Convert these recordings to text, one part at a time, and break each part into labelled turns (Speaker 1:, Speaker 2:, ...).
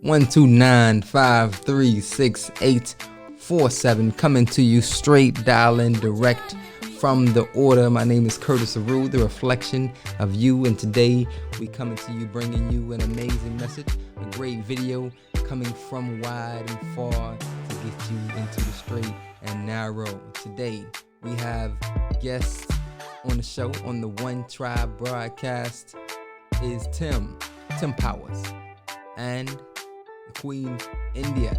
Speaker 1: 129536847, coming to you straight, dialing direct from the order. My name is Curtis Aru, the reflection of you, and today we coming to you bringing you an amazing message, a great video coming from wide and far to get you into the straight and narrow. Today we have guests on the show on the OneTribe broadcast is Tim Powers and the Queen India.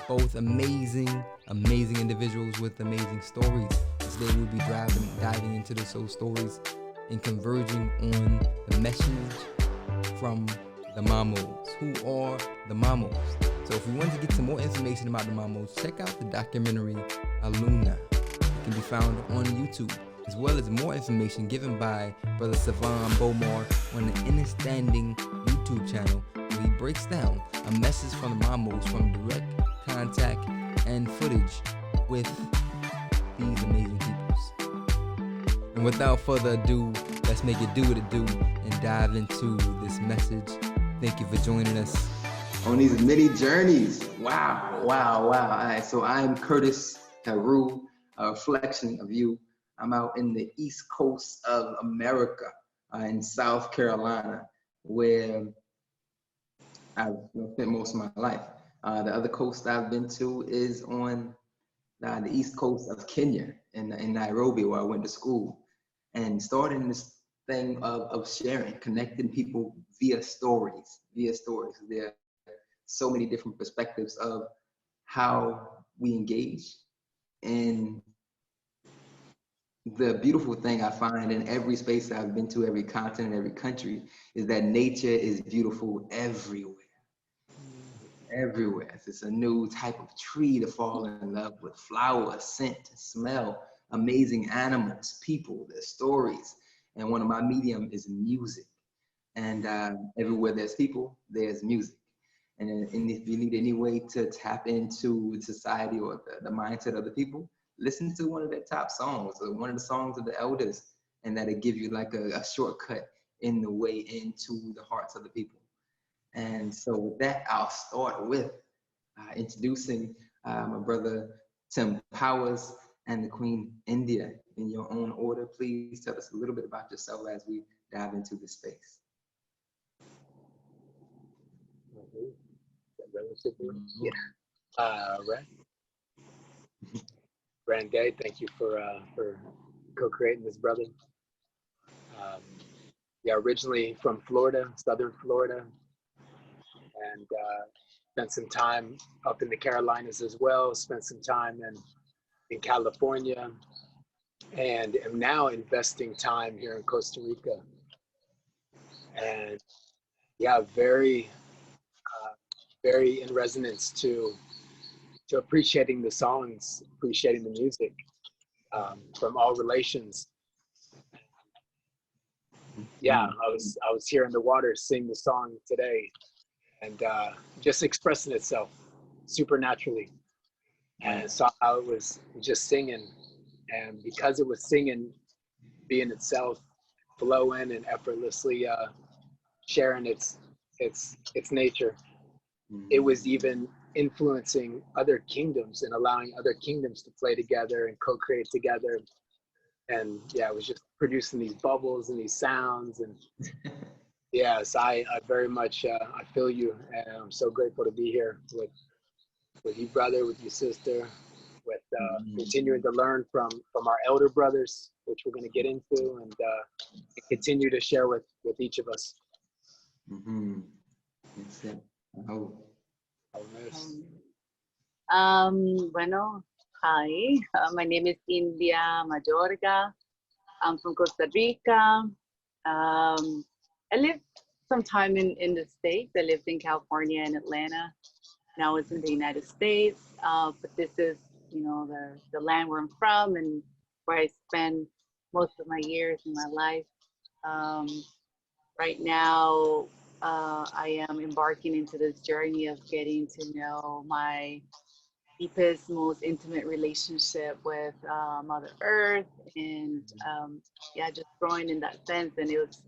Speaker 1: Both amazing individuals with amazing stories. Today we'll be diving into the soul stories and converging on the message from the Mamos. Who are the Mamos? So if you want to get some more information about the Mamos, check out the documentary Aluna. It can be found on YouTube, as well as more information given by Brother Savan Bomar on the Understanding YouTube channel, where he breaks down a message from the Mamos from direct contact and footage with these amazing peoples. And without further ado, let's make it do what it do and dive into this message. Thank you for joining us
Speaker 2: on these many journeys. Wow. All right, so I'm Curtis Aru, a reflection of you. I'm out in the East Coast of America, in South Carolina, where I've spent most of my life. The other coast I've been to is on the East Coast of Kenya, in Nairobi, where I went to school, and starting this thing of sharing, connecting people via stories. There are so many different perspectives of how we engage. And the beautiful thing I find in every space I've been to, every continent, every country, is that nature is beautiful everywhere. It's a new type of tree to fall in love with, flower, scent, smell, amazing animals, people, their stories. And one of my medium is music. And everywhere there's people, there's music. And if you need any way to tap into society or the mindset of the people, listen to one of their top songs or one of the songs of the elders, and that'll give you like a shortcut in the way into the hearts of the people. And so with that, I'll start with introducing my brother Tim Powers and the Queen India in your own order. Please tell us a little bit about yourself as we dive into this space.
Speaker 3: Right. Brand Day, thank you for co-creating this, brother. Originally from Florida, Southern Florida, and spent some time up in the Carolinas as well, spent some time in California, and am now investing time here in Costa Rica. And very in resonance to appreciating the songs, appreciating the music from all relations. I was here in the water singing the song today, and just expressing itself supernaturally, and saw how it was just singing, and because it was singing, being itself, flowing and effortlessly sharing its nature, it was even influencing other kingdoms and allowing other kingdoms to play together and co-create together. And it was just producing these bubbles and these sounds. And so I very much I feel you, and I'm so grateful to be here with you, brother, with you, sister, with continuing to learn from our elder brothers, which we're going to get into, and continue to share with each of us.
Speaker 2: That's it. I hope.
Speaker 4: Bueno, hi, my name is India Majorga. I'm from Costa Rica. I lived some time in the States. I lived in California and Atlanta. Now it's in the United States, but this is, the land where I'm from and where I spend most of my years in my life. Right now, I am embarking into this journey of getting to know my deepest, most intimate relationship with Mother Earth, and just growing in that sense. And it was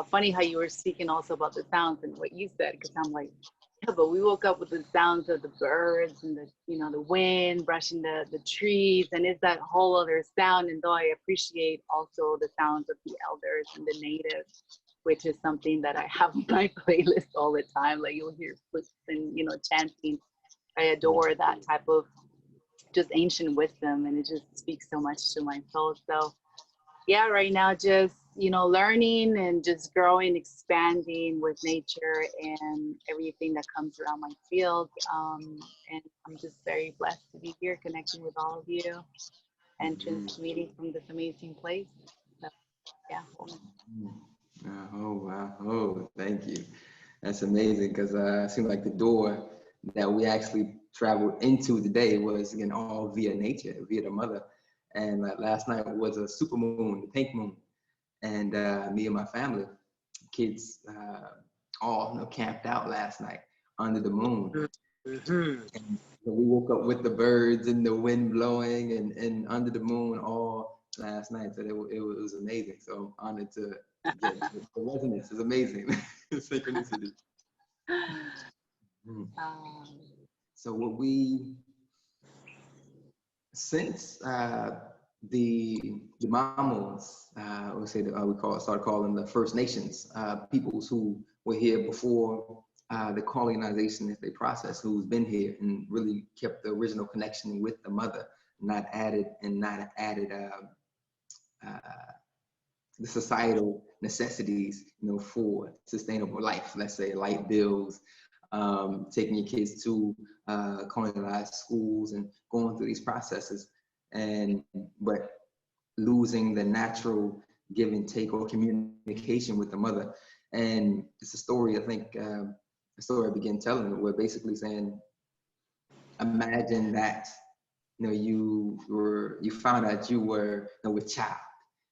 Speaker 4: funny how you were speaking also about the sounds and what you said, because I'm like, but we woke up with the sounds of the birds and the, you know, the wind brushing the trees, and it's that whole other sound. And though I appreciate also the sounds of the elders and the natives, which is something that I have on my playlist all the time, like you'll hear flutes and, you know, chanting. I adore that type of just ancient wisdom, and it just speaks so much to my soul. So yeah, right now just, you know, learning and just growing, expanding with nature and everything that comes around my field. And I'm just very blessed to be here connecting with all of you and transmitting from this amazing place. So yeah.
Speaker 2: Oh, wow. Oh, thank you. That's amazing, because it seemed like the door that we actually traveled into today was, again, all via nature, via the mother. And last night was a super moon, the pink moon. And me and my family, kids, all, you know, camped out last night under the moon. And so we woke up with the birds and the wind blowing and under the moon all last night. So it was amazing. So I'm honored to get the resonance is amazing. Synchronicity. So what we, since the Mamos, started calling the First Nations, peoples who were here before the colonization, if they process, who's been here and really kept the original connection with the mother, not added the societal necessities, you know, for sustainable life. Let's say light bills, taking your kids to colonized schools and going through these processes, but losing the natural give and take or communication with the mother. And it's a story, I think, a story I began telling, we're basically saying, imagine that, you know, you found out you were, you know, a child,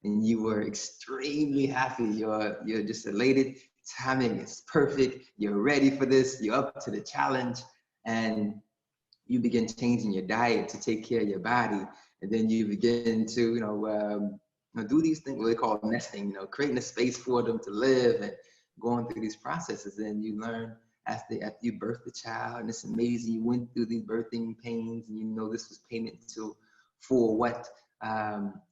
Speaker 2: and you were extremely happy. You're just elated. Timing is perfect. You're ready for this. You're up to the challenge, and you begin changing your diet to take care of your body, and then you begin to, you know, do these things, what they call nesting. You know, creating a space for them to live and going through these processes. And you learn after you birth the child, and it's amazing. You went through these birthing pains, and you know this was payment for what.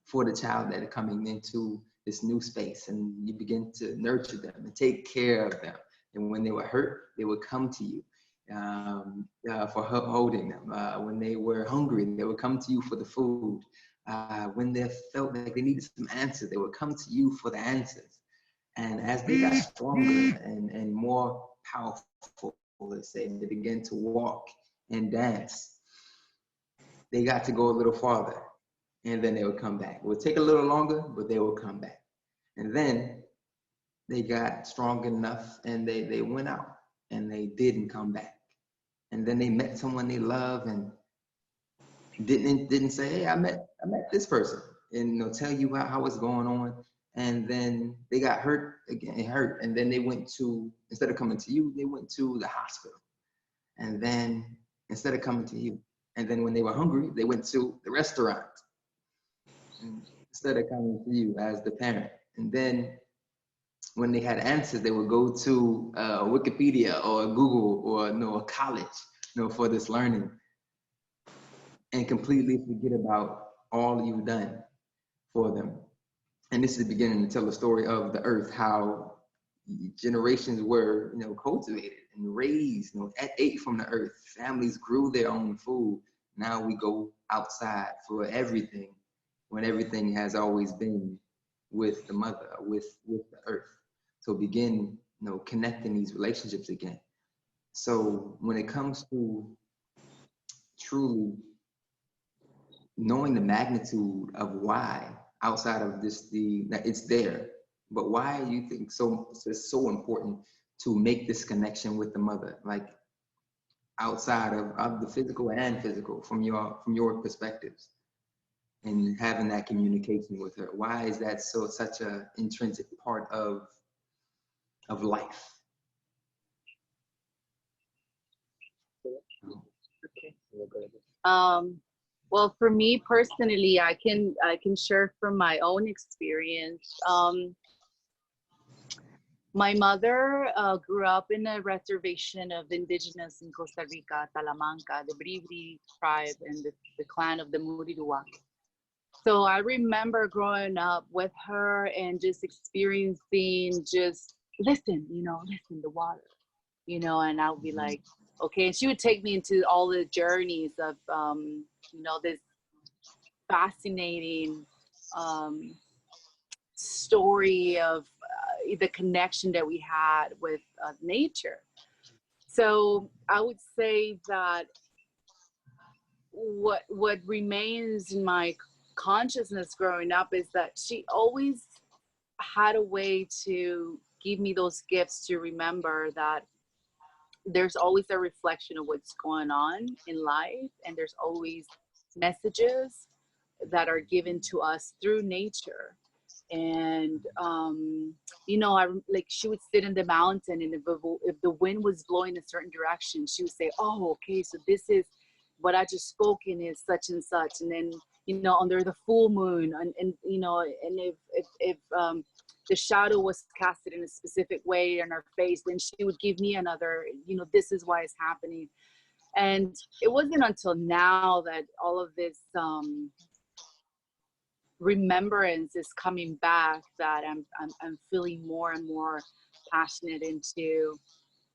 Speaker 2: For the child that are coming into this new space, and you begin to nurture them and take care of them. And when they were hurt, they would come to you for holding them. When they were hungry, they would come to you for the food. When they felt like they needed some answers, they would come to you for the answers. And as they got stronger and more powerful, let's say, they began to walk and dance, they got to go a little farther. And then they would come back. It would take a little longer, but they would come back. And then they got strong enough, and they went out, and they didn't come back. And then they met someone they love, and didn't say, hey, I met this person, and, you know, tell you how it's going on. And then they got hurt again, and then they went to, instead of coming to you, they went to the hospital. And then instead of coming to you, and then when they were hungry, they went to the restaurant. Instead of coming to you as the parent. And then when they had answers, they would go to Wikipedia or Google or, you know, a college, you know, for this learning, and completely forget about all you've done for them. And this is beginning to tell the story of the earth, how generations were, you know, cultivated and raised, you know, ate from the earth. Families grew their own food. Now we go outside for everything, when everything has always been with the mother, with the earth. So begin, you know, connecting these relationships again. So when it comes to truly knowing the magnitude of why, outside of that it's there, but why you think it's so important to make this connection with the mother, like outside of the physical and physical, from your perspectives, and having that communication with her. Why is that such a intrinsic part of life?
Speaker 4: Well, for me personally, I can share from my own experience. My mother grew up in a reservation of indigenous in Costa Rica, Talamanca, the Bribri tribe, and the clan of the Murirua. So I remember growing up with her and just experiencing, just listen, listen, the water, and I would be like, okay. And she would take me into all the journeys of, this fascinating story of the connection that we had with nature. So I would say that what remains in my consciousness growing up is that she always had a way to give me those gifts to remember that there's always a reflection of what's going on in life, and there's always messages that are given to us through nature. And I like, she would sit in the mountain, and if the wind was blowing a certain direction, she would say, oh, okay, so this is what I just spoken is such and such. And then under the full moon, and and if the shadow was casted in a specific way on her face, then she would give me another, this is why it's happening. And it wasn't until now that all of this remembrance is coming back that I'm feeling more and more passionate into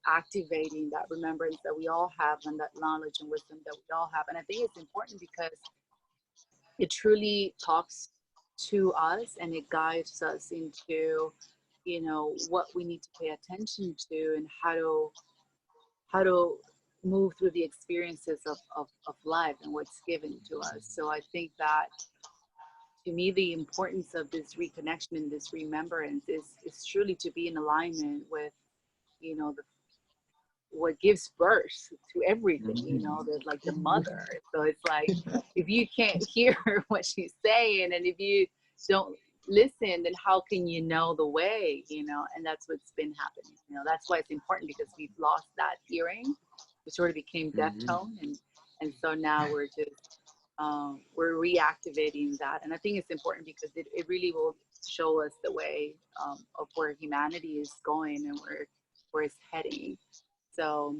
Speaker 4: activating that remembrance that we all have, and that knowledge and wisdom that we all have. And I think it's important because it truly talks to us, and it guides us into what we need to pay attention to, and how to move through the experiences of life and what's given to us. So I think that, to me, the importance of this reconnection and this remembrance is truly to be in alignment with what gives birth to everything, like the mother. So it's like, if you can't hear what she's saying, and if you don't listen, then how can you know the way, and that's what's been happening. That's why it's important, because we've lost that hearing. We sort of became deaf tone, and so now we're just we're reactivating that. And I think it's important because it really will show us the way of where humanity is going, and where it's heading. So,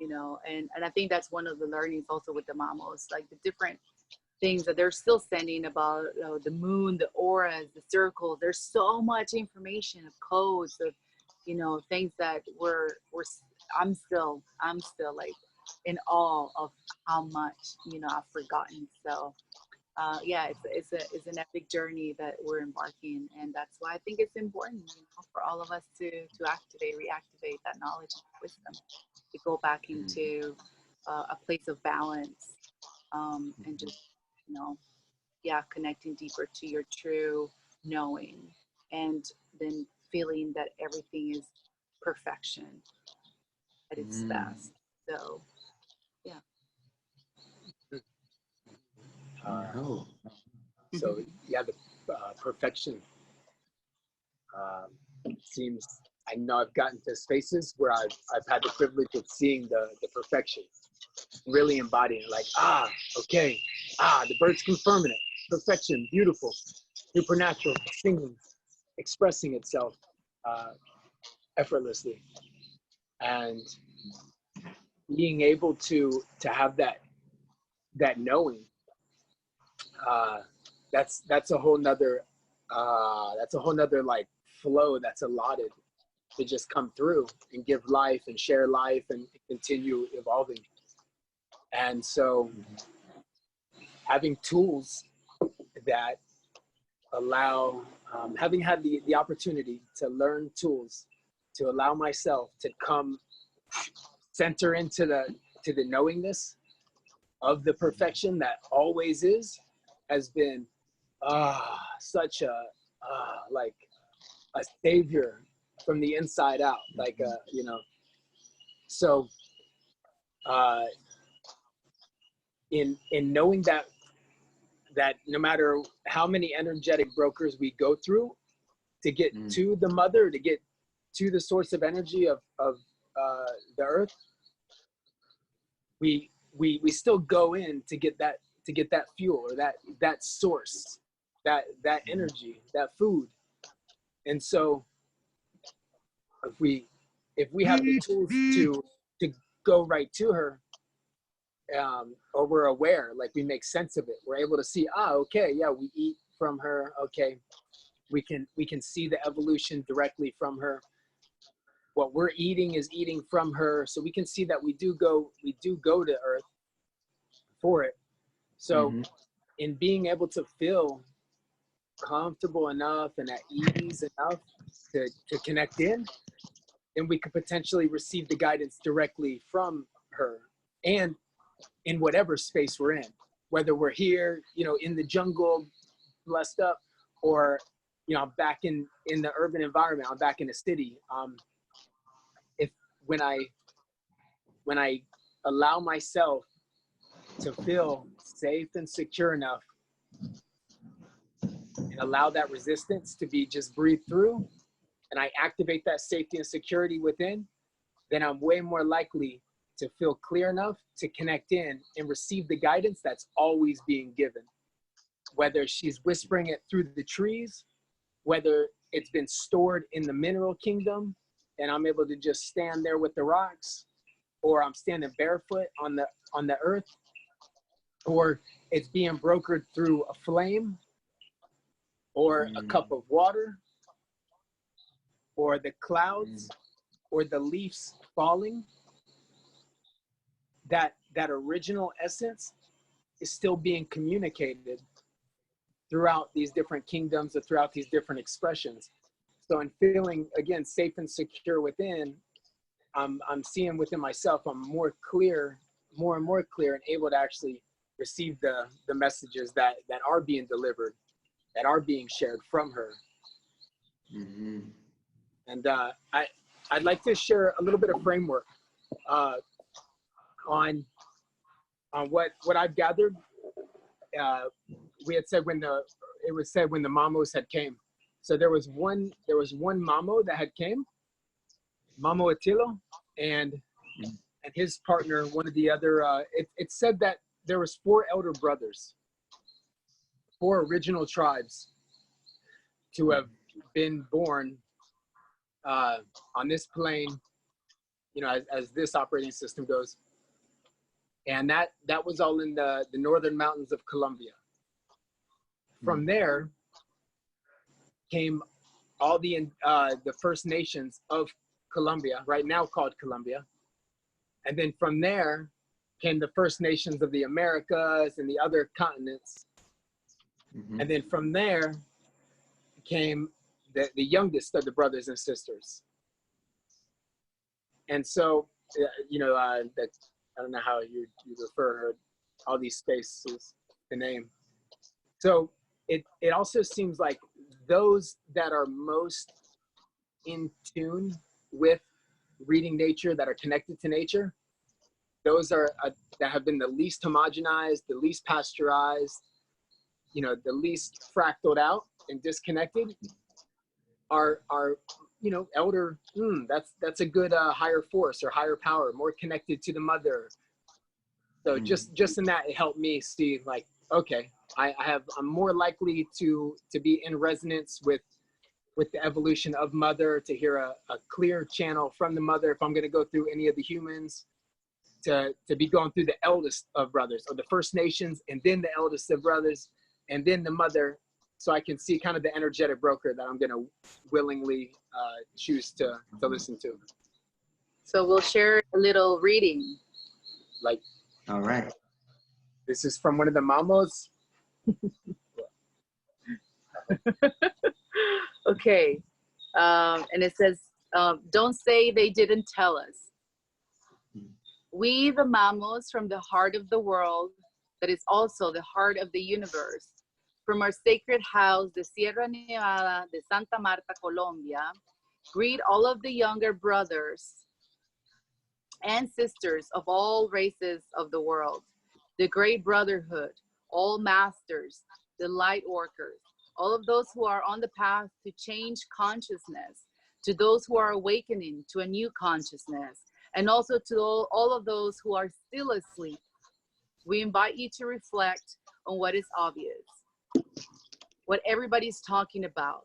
Speaker 4: and I think that's one of the learnings also with the Mamos, like the different things that they're still sending about the moon, the auras, the circles. There's so much information of codes of, things that I'm still like in awe of how much, I've forgotten. So, yeah, it's an epic journey that we're embarking, and that's why I think it's important, for all of us to reactivate that knowledge and wisdom, to go back into a place of balance, and just connecting deeper to your true knowing, and then feeling that everything is perfection at its best. So yeah.
Speaker 3: So yeah, the perfection seems, I know I've gotten to spaces where I've had the privilege of seeing the perfection, really embodying it, like, okay, the bird's confirming it, perfection, beautiful, supernatural, singing, expressing itself effortlessly, and being able to have that knowing. That's a whole nother like flow that's allotted to just come through and give life and share life and continue evolving. And so having tools that allow, having had the opportunity to learn tools to allow myself to come center into the knowingness of the perfection that always is, has been such a like a savior from the inside out, like so in knowing that no matter how many energetic brokers we go through to get to the mother, to get to the source of energy of the earth, we still go in to get that fuel, or that source, that energy, that food. And so if we have the tools to go right to her, or we're aware, like we make sense of it, we're able to see, okay, yeah, we eat from her. Okay, we can see the evolution directly from her. What we're eating is eating from her, so we can see that we do go to Earth for it. So in being able to feel comfortable enough and at ease enough to connect in, then we could potentially receive the guidance directly from her, and in whatever space we're in, whether we're here, in the jungle, blessed up, or, I'm back in the urban environment, I'm back in the city. When I allow myself to feel safe and secure enough and allow that resistance to be just breathed through, and I activate that safety and security within, then I'm way more likely to feel clear enough to connect in and receive the guidance that's always being given. Whether she's whispering it through the trees, whether it's been stored in the mineral kingdom and I'm able to just stand there with the rocks, or I'm standing barefoot on the earth, or it's being brokered through a flame, or a cup of water, or the clouds, or the leaves falling. That original essence is still being communicated throughout these different kingdoms, or throughout these different expressions. So in feeling, again, safe and secure within, I'm seeing within myself, I'm more and more clear, and able to actually receive the messages that are being delivered, that are being shared from her. And I'd like to share a little bit of framework on what I've gathered. We had said it was said when the Mamos had came. So there was one Mamo that had came, Mamo Titile, and his partner, one of the other. It said that there was 4 elder brothers, 4 original tribes, to have been born on this plane, as this operating system goes. And that was all in the northern mountains of Colombia. From there came all the First Nations of Colombia, right now called Colombia. And then from there came the First Nations of the Americas and the other continents. And then from there came the youngest of the brothers and sisters. And so, that, I don't know how you refer all these spaces, the name. So it also seems like those that are most in tune with reading nature, that are connected to nature, those are that have been the least homogenized, the least pasteurized, the least fractaled out and disconnected, are elder. That's a good higher force or higher power, more connected to the mother. So just in that, it helped me see, like, okay, I'm more likely to be in resonance with the evolution of mother, to hear a clear channel from the mother if I'm going to go through any of the humans, to be going through the eldest of brothers, or the First Nations, and then the eldest of brothers, and then the mother, so I can see kind of the energetic broker that I'm going to willingly choose to listen to.
Speaker 4: So we'll share a little reading.
Speaker 2: All right.
Speaker 3: This is from one of the Mamos.
Speaker 4: Okay. And it says, don't say they didn't tell us. We, the Mamos, from the heart of the world, that is also the heart of the universe, from our sacred house, the Sierra Nevada de Santa Marta, Colombia, greet all of the younger brothers and sisters of all races of the world, the great brotherhood, all masters, the light workers, all of those who are on the path to change consciousness, to those who are awakening to a new consciousness, and also to all of those who are still asleep. We invite you to reflect on what is obvious, what everybody's talking about,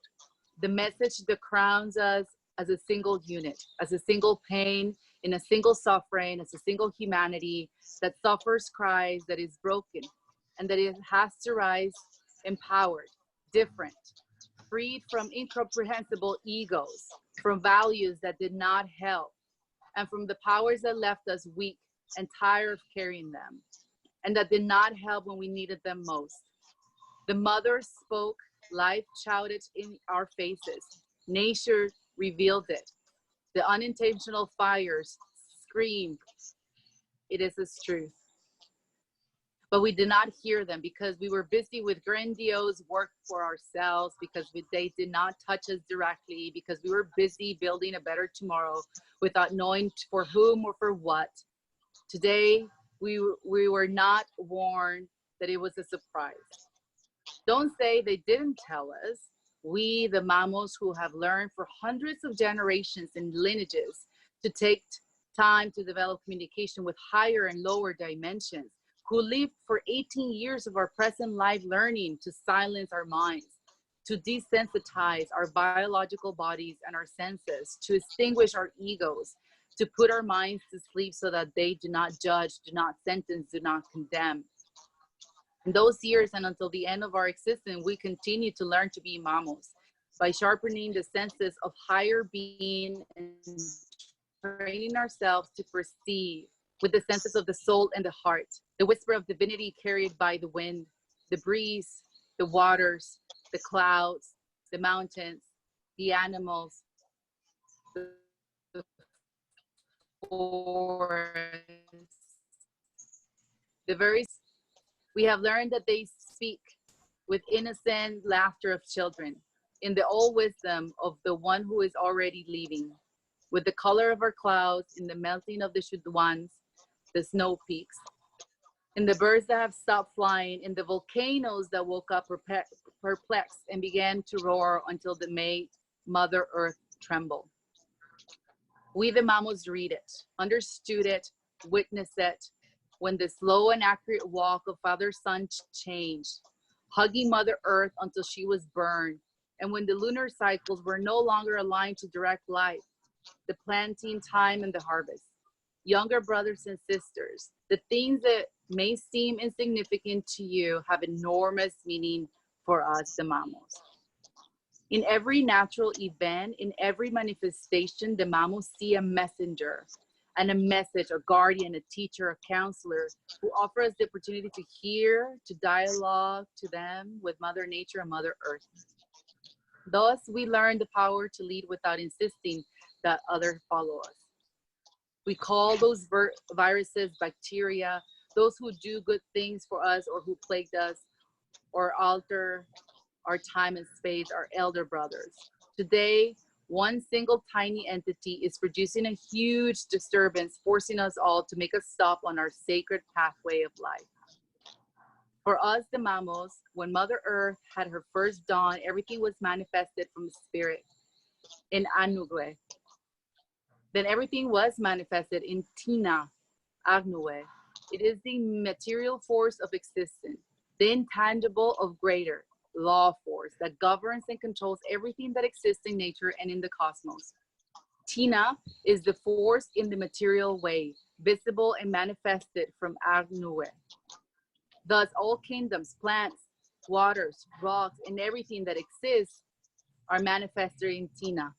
Speaker 4: the message that crowns us as a single unit, as a single pain, in a single suffering, as a single humanity that suffers, cries, that is broken, and that it has to rise empowered, different, freed from incomprehensible egos, from values that did not help, and from the powers that left us weak and tired of carrying them, and that did not help when we needed them most. The mother spoke, life shouted in our faces, nature revealed it. The unintentional fires screamed, it is its truth. But we did not hear them because we were busy with grandiose work for ourselves, because they did not touch us directly, because we were busy building a better tomorrow without knowing for whom or for what. Today, we were not warned that it was a surprise. Don't say they didn't tell us. We, the Mamos, who have learned for hundreds of generations and lineages to take time to develop communication with higher and lower dimensions, who lived for 18 years of our present life learning to silence our minds, to desensitize our biological bodies and our senses, to extinguish our egos, to put our minds to sleep so that they do not judge, do not sentence, do not condemn. In those years and until the end of our existence, we continue to learn to be Mamos by sharpening the senses of higher being and training ourselves to perceive with the senses of the soul and the heart, the whisper of divinity carried by the wind, the breeze, the waters, the clouds, the mountains, the animals, the forests, the very. We have learned that they speak with innocent laughter of children, in the old wisdom of the one who is already leaving, with the color of our clouds, in the melting of the Shudwans, the snow peaks, in the birds that have stopped flying, in the volcanoes that woke up perplexed and began to roar until they made Mother Earth tremble. We the Mamos read it, understood it, witnessed it, when the slow and accurate walk of Father Sun changed, hugging Mother Earth until she was burned, and when the lunar cycles were no longer aligned to direct life, the planting time and the harvest. Younger brothers and sisters, the things that may seem insignificant to you have enormous meaning for us, the Mamos. In every natural event, in every manifestation, the Mamos see a messenger and a message, a guardian, a teacher, a counselor who offer us the opportunity to hear, to dialogue to them with Mother Nature and Mother Earth. Thus, we learn the power to lead without insisting that others follow us. We call those viruses bacteria, those who do good things for us or who plagued us or alter our time and space, our elder brothers. Today, one single tiny entity is producing a huge disturbance, forcing us all to make a stop on our sacred pathway of life. For us, the Mamos, when Mother Earth had her first dawn, everything was manifested from the spirit in Anugue. Then everything was manifested in Tina, Agnue. It is the material force of existence, the intangible of greater law force that governs and controls everything that exists in nature and in the cosmos. Tina is the force in the material way, visible and manifested from Agnue. Thus, all kingdoms, plants, waters, rocks, and everything that exists are manifested in Tina.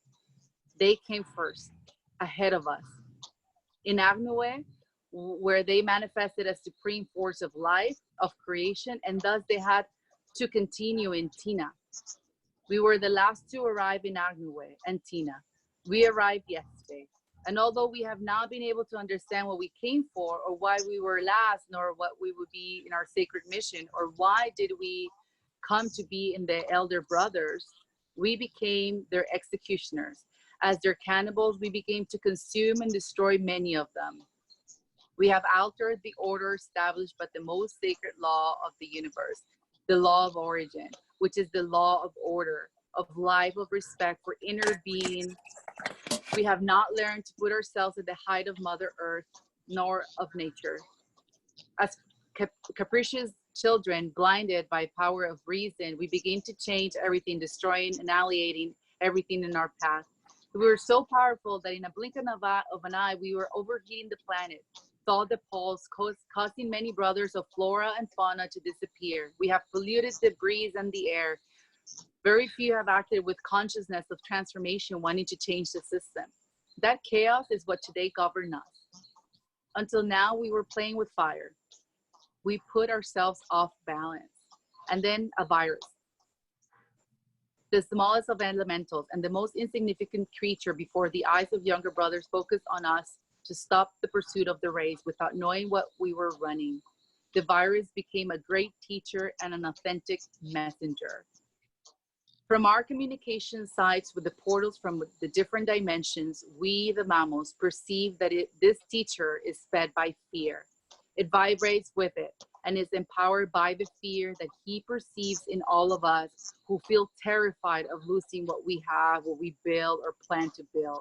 Speaker 4: They came first, ahead of us. In Agnue, where they manifested as supreme force of life, of creation, and thus they had to continue in Tina. We were the last to arrive in Agnue and Tina. We arrived yesterday. And although we have not been able to understand what we came for or why we were last, nor what we would be in our sacred mission, or why did we come to be in the elder brothers, we became their executioners. As their cannibals, we began to consume and destroy many of them. We have altered the order established by the most sacred law of the universe, the law of origin, which is the law of order, of life, of respect for inner being. We have not learned to put ourselves at the height of Mother Earth, nor of nature. As capricious children, blinded by power of reason, we begin to change everything, destroying, annihilating everything in our path. We were so powerful that in a blink of an eye, we were overheating the planet, thawed the poles, causing many brothers of flora and fauna to disappear. We have polluted the breeze and the air. Very few have acted with consciousness of transformation, wanting to change the system. That chaos is what today governs us. Until now, we were playing with fire. We put ourselves off balance. And then a virus, the smallest of elementals and the most insignificant creature before the eyes of younger brothers, focused on us to stop the pursuit of the race without knowing what we were running. The virus became a great teacher and an authentic messenger. From our communication sites with the portals from the different dimensions, we, the Mamos, perceive that this teacher is fed by fear. It vibrates with it and is empowered by the fear that he perceives in all of us who feel terrified of losing what we have, what we build or plan to build.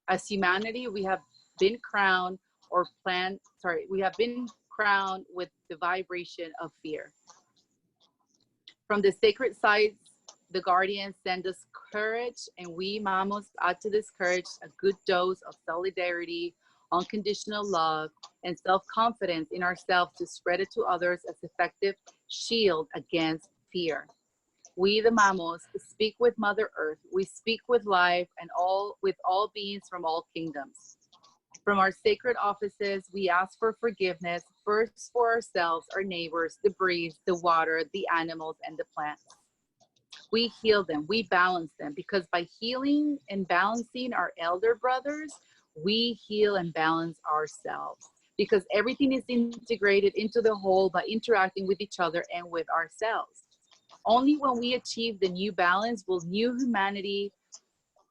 Speaker 4: As humanity, we have been crowned with the vibration of fear. From the sacred sites, the guardians send us courage, and we Mamos add to this courage a good dose of solidarity, unconditional love, and self-confidence in ourselves to spread it to others as effective shield against fear. We, the Mamos, speak with Mother Earth. We speak with life and with all beings from all kingdoms. From our sacred offices, we ask for forgiveness, first for ourselves, our neighbors, the breeze, the water, the animals, and the plants. We heal them, we balance them, because by healing and balancing our elder brothers, we heal and balance ourselves, because everything is integrated into the whole by interacting with each other and with ourselves. Only when we achieve the new balance will new humanity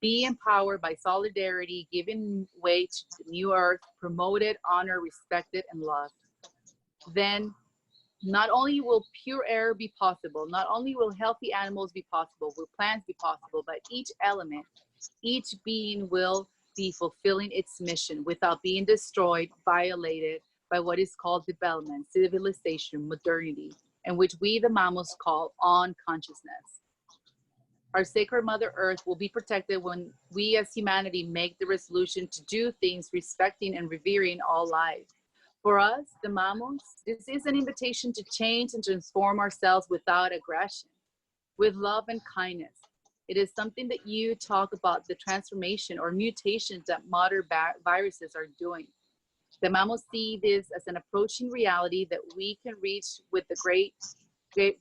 Speaker 4: be empowered by solidarity, giving way to the new earth, promoted, honored, respected, and loved. Then not only will pure air be possible, not only will healthy animals be possible, will plants be possible, but each element, each being will be fulfilling its mission without being destroyed, violated by what is called development, civilization, modernity, and which we, the Mamos, call unconsciousness. Our sacred Mother Earth will be protected when we as humanity make the resolution to do things respecting and revering all life. For us, the Mamos, this is an invitation to change and transform ourselves without aggression, with love and kindness. It is something that you talk about, the transformation or mutations that modern viruses are doing. The Mamos see this as an approaching reality that we can reach with the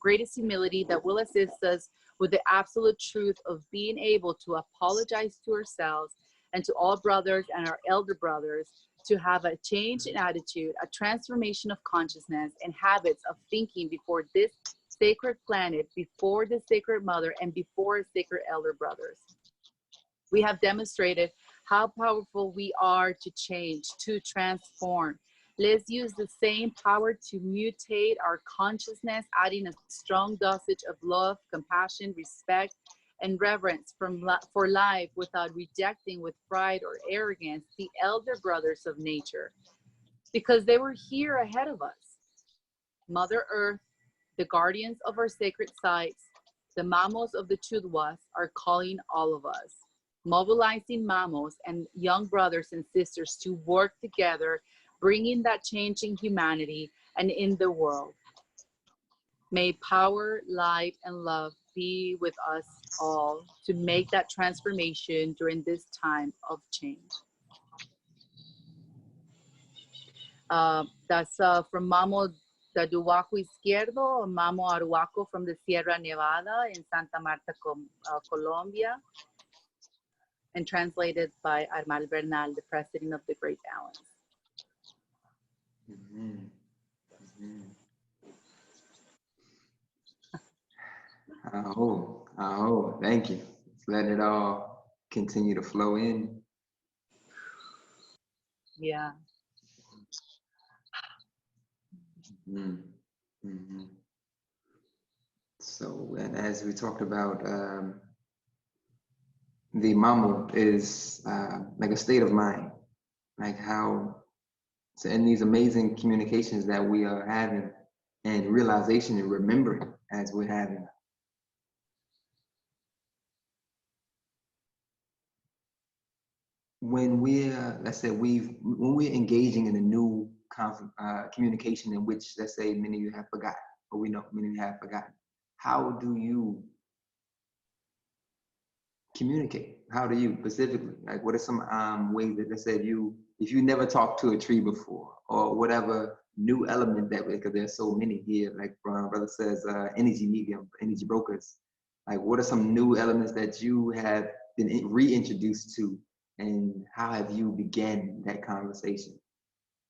Speaker 4: greatest humility that will assist us with the absolute truth of being able to apologize to ourselves and to all brothers and our elder brothers, to have a change in attitude, a transformation of consciousness and habits of thinking before this sacred planet, before the sacred mother, and before sacred elder brothers. We have demonstrated how powerful we are to change, to transform. Let's use the same power to mutate our consciousness, adding a strong dosage of love, compassion, respect, and reverence for life without rejecting with pride or arrogance the elder brothers of nature, because they were here ahead of us. Mother Earth, the guardians of our sacred sites, the Mamos of the Chudwas are calling all of us, mobilizing Mamos and young brothers and sisters to work together, bringing that change in humanity and in the world. May power, light, and love be with us all to make that transformation during this time of change. That's from Mamo Daduwaco Izquierdo, Mamo Aruaco from the Sierra Nevada in Santa Marta, Colombia, and translated by Armal Bernal, the president of the Great Balance.
Speaker 2: Mm-hmm. Mm-hmm. Thank you. Let's let it all continue to flow in.
Speaker 4: Yeah.
Speaker 2: Mm-hmm. Mm-hmm. So, and as we talked about, the Mamo is like a state of mind, like how, so in these amazing communications that we are having and realization and remembering as we're having. when we're, let's say when we're engaging in a new communication in which, let's say, many of you have forgotten, or we know many of you have forgotten, how do you communicate? How do you specifically, like, what are some ways that, let's say, if you never talked to a tree before, or whatever new element that, because there's so many here, like brother says, energy medium, energy brokers, like, what are some new elements that you have been reintroduced to, and how have you began that conversation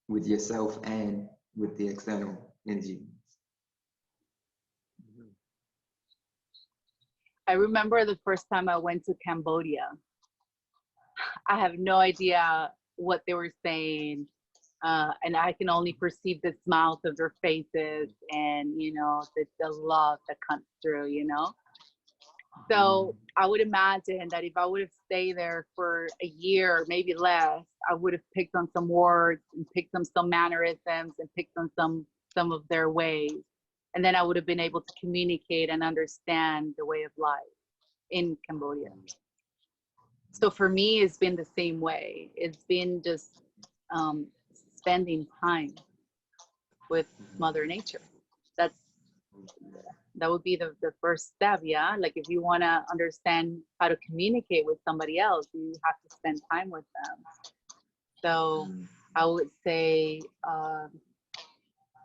Speaker 2: with yourself and with the external energy?
Speaker 4: I remember the first time I went to Cambodia. I have no idea what they were saying. And I can only perceive the smiles of their faces and, you know, the love that comes through, you know? So I would imagine that if I would have stayed there for a year, maybe less, I would have picked on some words and picked on some mannerisms and picked on some of their ways. And then I would have been able to communicate and understand the way of life in Cambodia. So for me, it's been the same way. It's been just spending time with Mother Nature. That would be the first step, yeah? Like, if you want to understand how to communicate with somebody else, you have to spend time with them. So I would say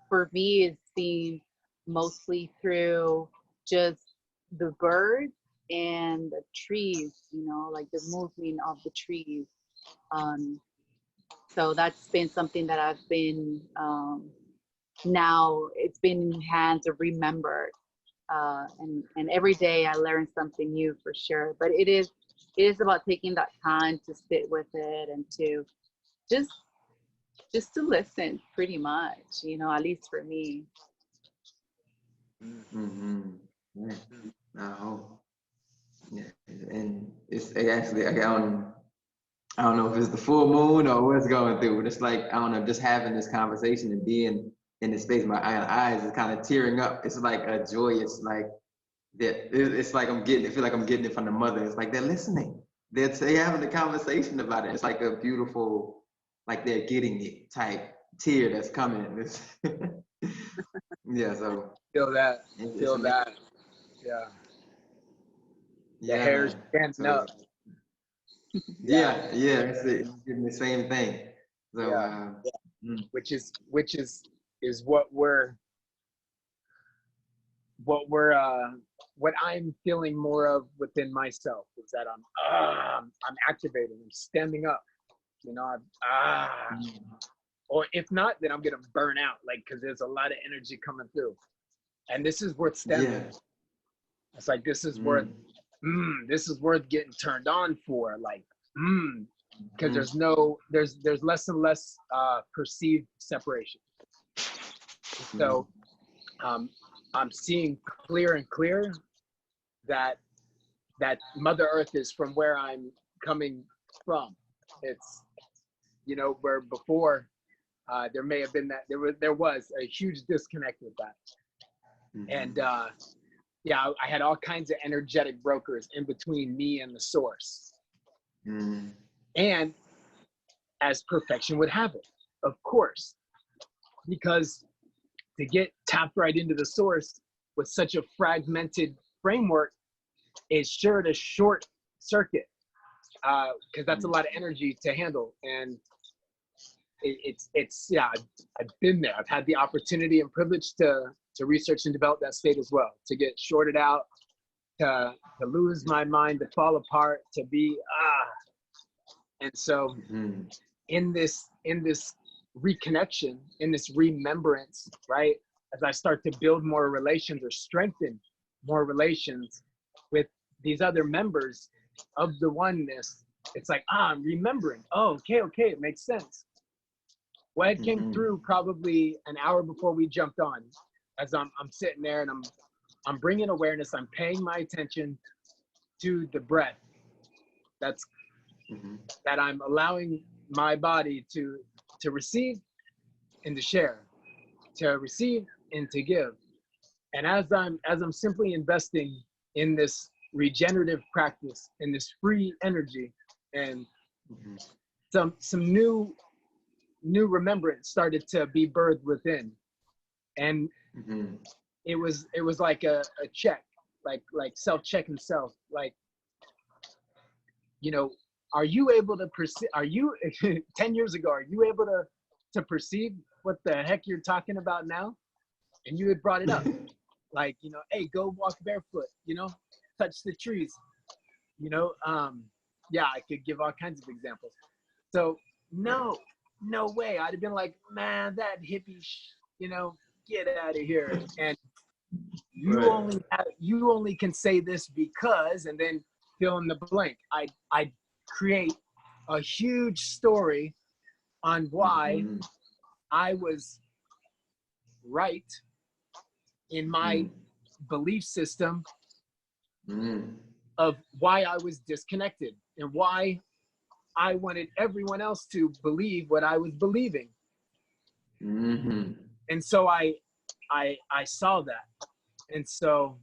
Speaker 4: for me, it's been mostly through just the birds and the trees, you know, like the movement of the trees. So that's been something that I've been, now it's been enhanced or remembered. And every day I learn something new, for sure. But it is about taking that time to sit with it and to just to listen, pretty much, you know, at least for me.
Speaker 2: Yeah. Yeah, and it's actually, I don't know if it's the full moon or what's going through, but it's like, I don't know, just having this conversation and being in the space, my eyes is kind of tearing up. It's like a joyous, like, it's like I feel like I'm getting it from the mother. It's like they're listening. They're having a conversation about it. It's like a beautiful, like they're getting it type tear that's coming. Yeah, so
Speaker 3: Feel that. Feel that. Yeah. The hair's standing up.
Speaker 2: Yeah, it's getting the same thing. So
Speaker 3: which is what I'm feeling more of within myself, is that I'm activating, I'm standing up, you know, or if not, then I'm gonna burn out, like, because there's a lot of energy coming through, and this is worth standing.
Speaker 2: Yeah.
Speaker 3: It's like, this is worth getting turned on for, like, because there's less and less perceived separation. So I'm seeing clear and clear that Mother Earth is from where I'm coming from. It's, you know, where before there may have been that there was a huge disconnect with that. And yeah, I had all kinds of energetic brokers in between me and the source. And as perfection would have it, of course, because to get tapped right into the source with such a fragmented framework is sure to short circuit, because that's a lot of energy to handle. And it's yeah, I've been there. I've had the opportunity and privilege to research and develop that state as well, to get shorted out, to lose my mind, to fall apart, to be and so in this reconnection, in this remembrance, right, as I start to build more relations or strengthen more relations with these other members of the oneness, it's like, I'm remembering. Oh, okay, it makes sense. Well, it came through probably an hour before we jumped on, as I'm sitting there and I'm bringing awareness. I'm paying my attention to the breath. That's that I'm allowing my body to receive and to share, to receive and to give. And as I'm simply investing in this regenerative practice, in this free energy, and some new remembrance started to be birthed within. And it was like a check, like self-checking self, like, you know, are you able to perceive, are you 10 years ago, are you able to perceive what the heck you're talking about now? And you had brought it up, like, you know, hey, go walk barefoot, you know, touch the trees, you know. Yeah, I could give all kinds of examples. So no way, I'd have been like, man, that hippie, you know, get out of here. And you only can say this because, and then fill in the blank. I create a huge story on why I was right in my belief system of why I was disconnected and why I wanted everyone else to believe what I was believing. And so I saw that. And so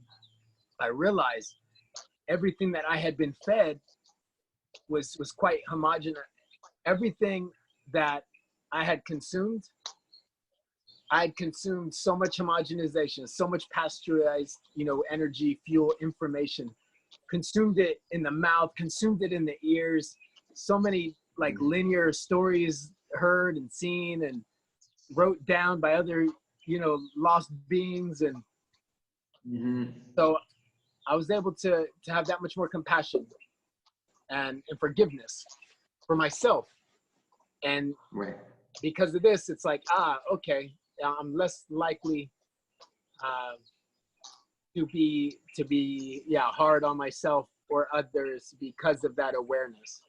Speaker 3: I realized everything that I had been fed was quite homogenous. Everything that I had consumed, I'd consumed so much homogenization, so much pasteurized, you know, energy, fuel, information, consumed it in the mouth, consumed it in the ears, so many like linear stories heard and seen and wrote down by other, you know, lost beings. And so I was able to have that much more compassion and forgiveness for myself. And because of this, it's like, okay, I'm less likely to be hard on myself or others because of that awareness.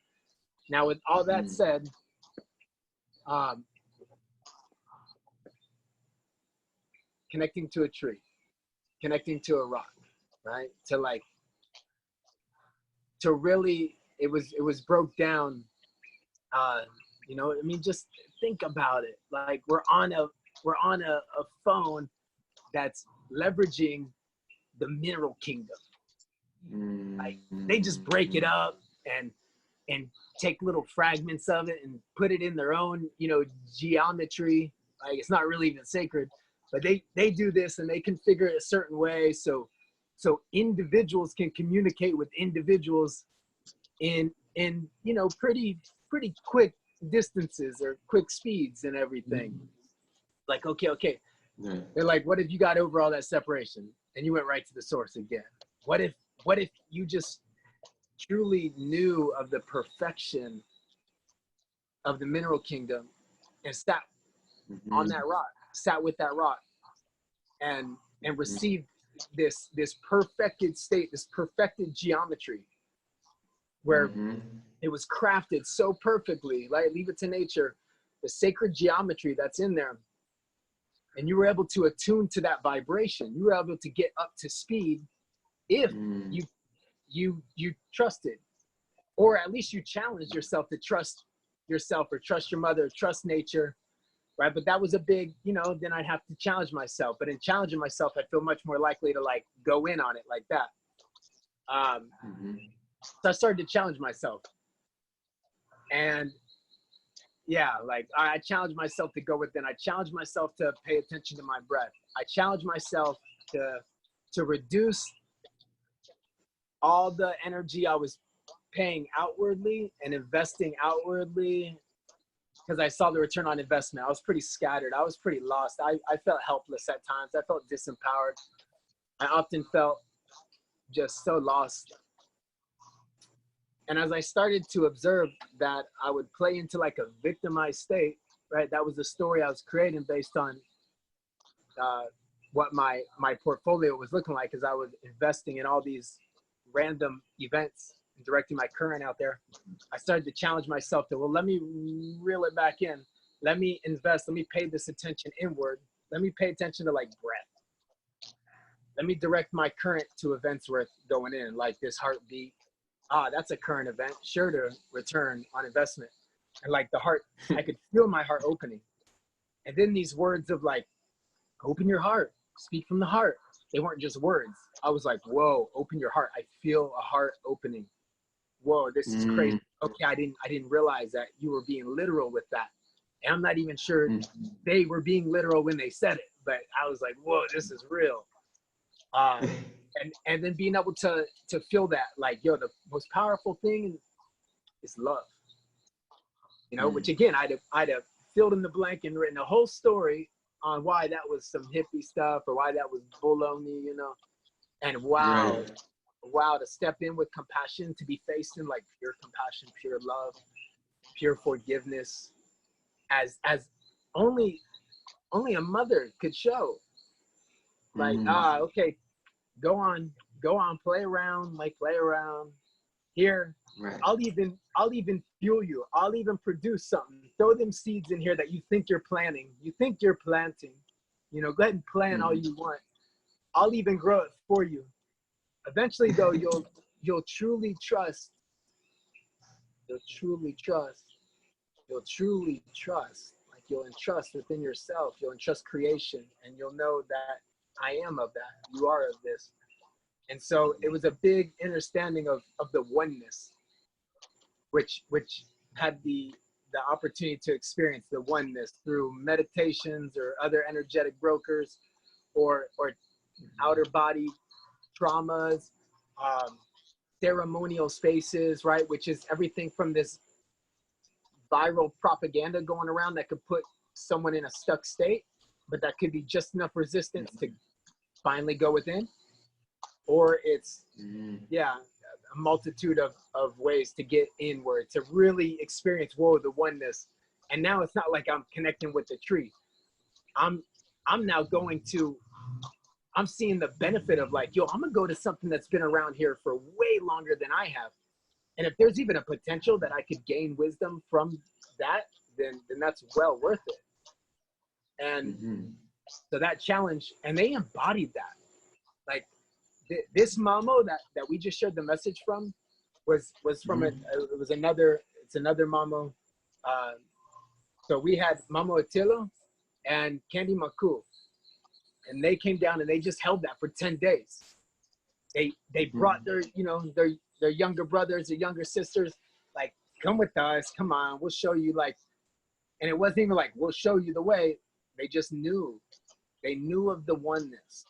Speaker 3: Now, with all that said, connecting to a tree, connecting to a rock, right? To really, it was broke down. You know, I mean, just think about it. Like we're on a phone that's leveraging the mineral kingdom. Like they just break it up and take little fragments of it and put it in their own, you know, geometry. Like it's not really even sacred, but they do this and they configure it a certain way so individuals can communicate with individuals in you know, pretty quick distances or quick speeds and everything. Like okay. They're like, what if you got over all that separation and you went right to the source again? What if you just truly knew of the perfection of the mineral kingdom and sat on that rock, sat with that rock and received this perfected state, this perfected geometry where it was crafted so perfectly, like leave it to nature, the sacred geometry that's in there. And you were able to attune to that vibration. You were able to get up to speed if you trusted, or at least you challenged yourself to trust yourself or trust your mother, or trust nature, right? But that was a big, you know, then I'd have to challenge myself. But in challenging myself, I feel much more likely to like go in on it like that. So I started to challenge myself. And yeah, like I challenged myself to go within. I challenged myself to pay attention to my breath. I challenged myself to reduce all the energy I was paying outwardly and investing outwardly, because I saw the return on investment. I was pretty scattered. I was pretty lost. I felt helpless at times. I felt disempowered. I often felt just so lost. And as I started to observe that I would play into like a victimized state, right? That was the story I was creating based on what my portfolio was looking like, as I was investing in all these random events and directing my current out there. I started to challenge myself to, well, let me reel it back in. Let me invest. Let me pay this attention inward. Let me pay attention to like breath. Let me direct my current to events worth going in, like this heartbeat. That's a current event, sure to return on investment. And like the heart, I could feel my heart opening. And then these words of like, open your heart, speak from the heart. They weren't just words. I was like, whoa, open your heart. I feel a heart opening. whoa, this is crazy. Okay, I didn't realize that you were being literal with that. And I'm not even sure they were being literal when they said it, but I was like, whoa, this is real. And then being able to feel that, like, yo, the most powerful thing is love. You know, which again, I'd have filled in the blank and written a whole story on why that was some hippie stuff or why that was baloney, you know. And wow, to step in with compassion, to be faced in like pure compassion, pure love, pure forgiveness, as only a mother could show. Like, okay, go on, play around here. I'll even fuel you. I'll even produce something. Throw them seeds in here that you think you're planting. You think you're planting. You know, go ahead and plant all you want. I'll even grow it for you. Eventually, though, you'll truly trust. You'll truly trust. Like, you'll entrust within yourself. You'll entrust creation, and you'll know that I am of that. You are of this. And so it was a big understanding of the oneness, which had the opportunity to experience the oneness through meditations or other energetic brokers, or outer body traumas, ceremonial spaces, right? Which is everything from this viral propaganda going around that could put someone in a stuck state, but that could be just enough resistance to finally go within. Or it's, a multitude of ways to get inward, to really experience, whoa, the oneness. And now it's not like I'm connecting with the tree. I'm now going to, I'm seeing the benefit of like, yo, I'm gonna go to something that's been around here for way longer than I have. And if there's even a potential that I could gain wisdom from that, then that's well worth it. And so that challenge, and they embodied that. Like, this Mamo that we just shared the message from was from it's another Mamo. So we had Mamo Attilo and Candy Maku, and they came down and they just held that for 10 days. They brought their younger brothers, their younger sisters, like, come with us, come on, we'll show you, like, and it wasn't even like, we'll show you the way. They just knew. They knew of the oneness.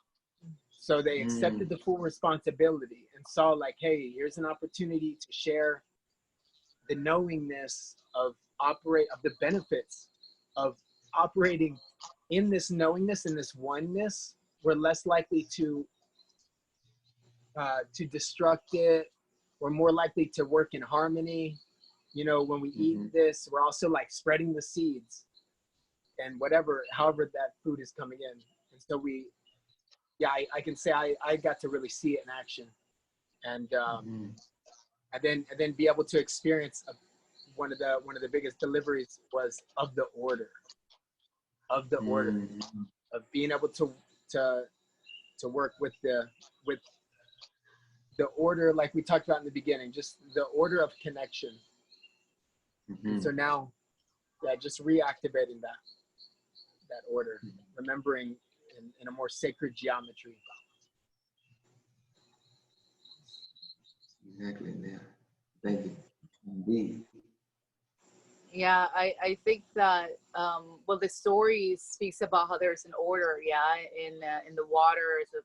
Speaker 3: So they accepted the full responsibility and saw, like, hey, here's an opportunity to share the knowingness of the benefits of operating in this knowingness, in this oneness. We're less likely to destruct it. We're more likely to work in harmony. You know, when we eat this, we're also like spreading the seeds and however that food is coming in. And so I can say I got to really see it in action, and then be able to experience one of the biggest deliveries was of the order, of being able to work with the order, like we talked about in the beginning, just the order of connection. So now, just reactivating that order, remembering in a more sacred geometry.
Speaker 2: Exactly, yeah. Thank you. Indeed.
Speaker 4: Yeah, I think that well, the story speaks about how there's an order, in the waters of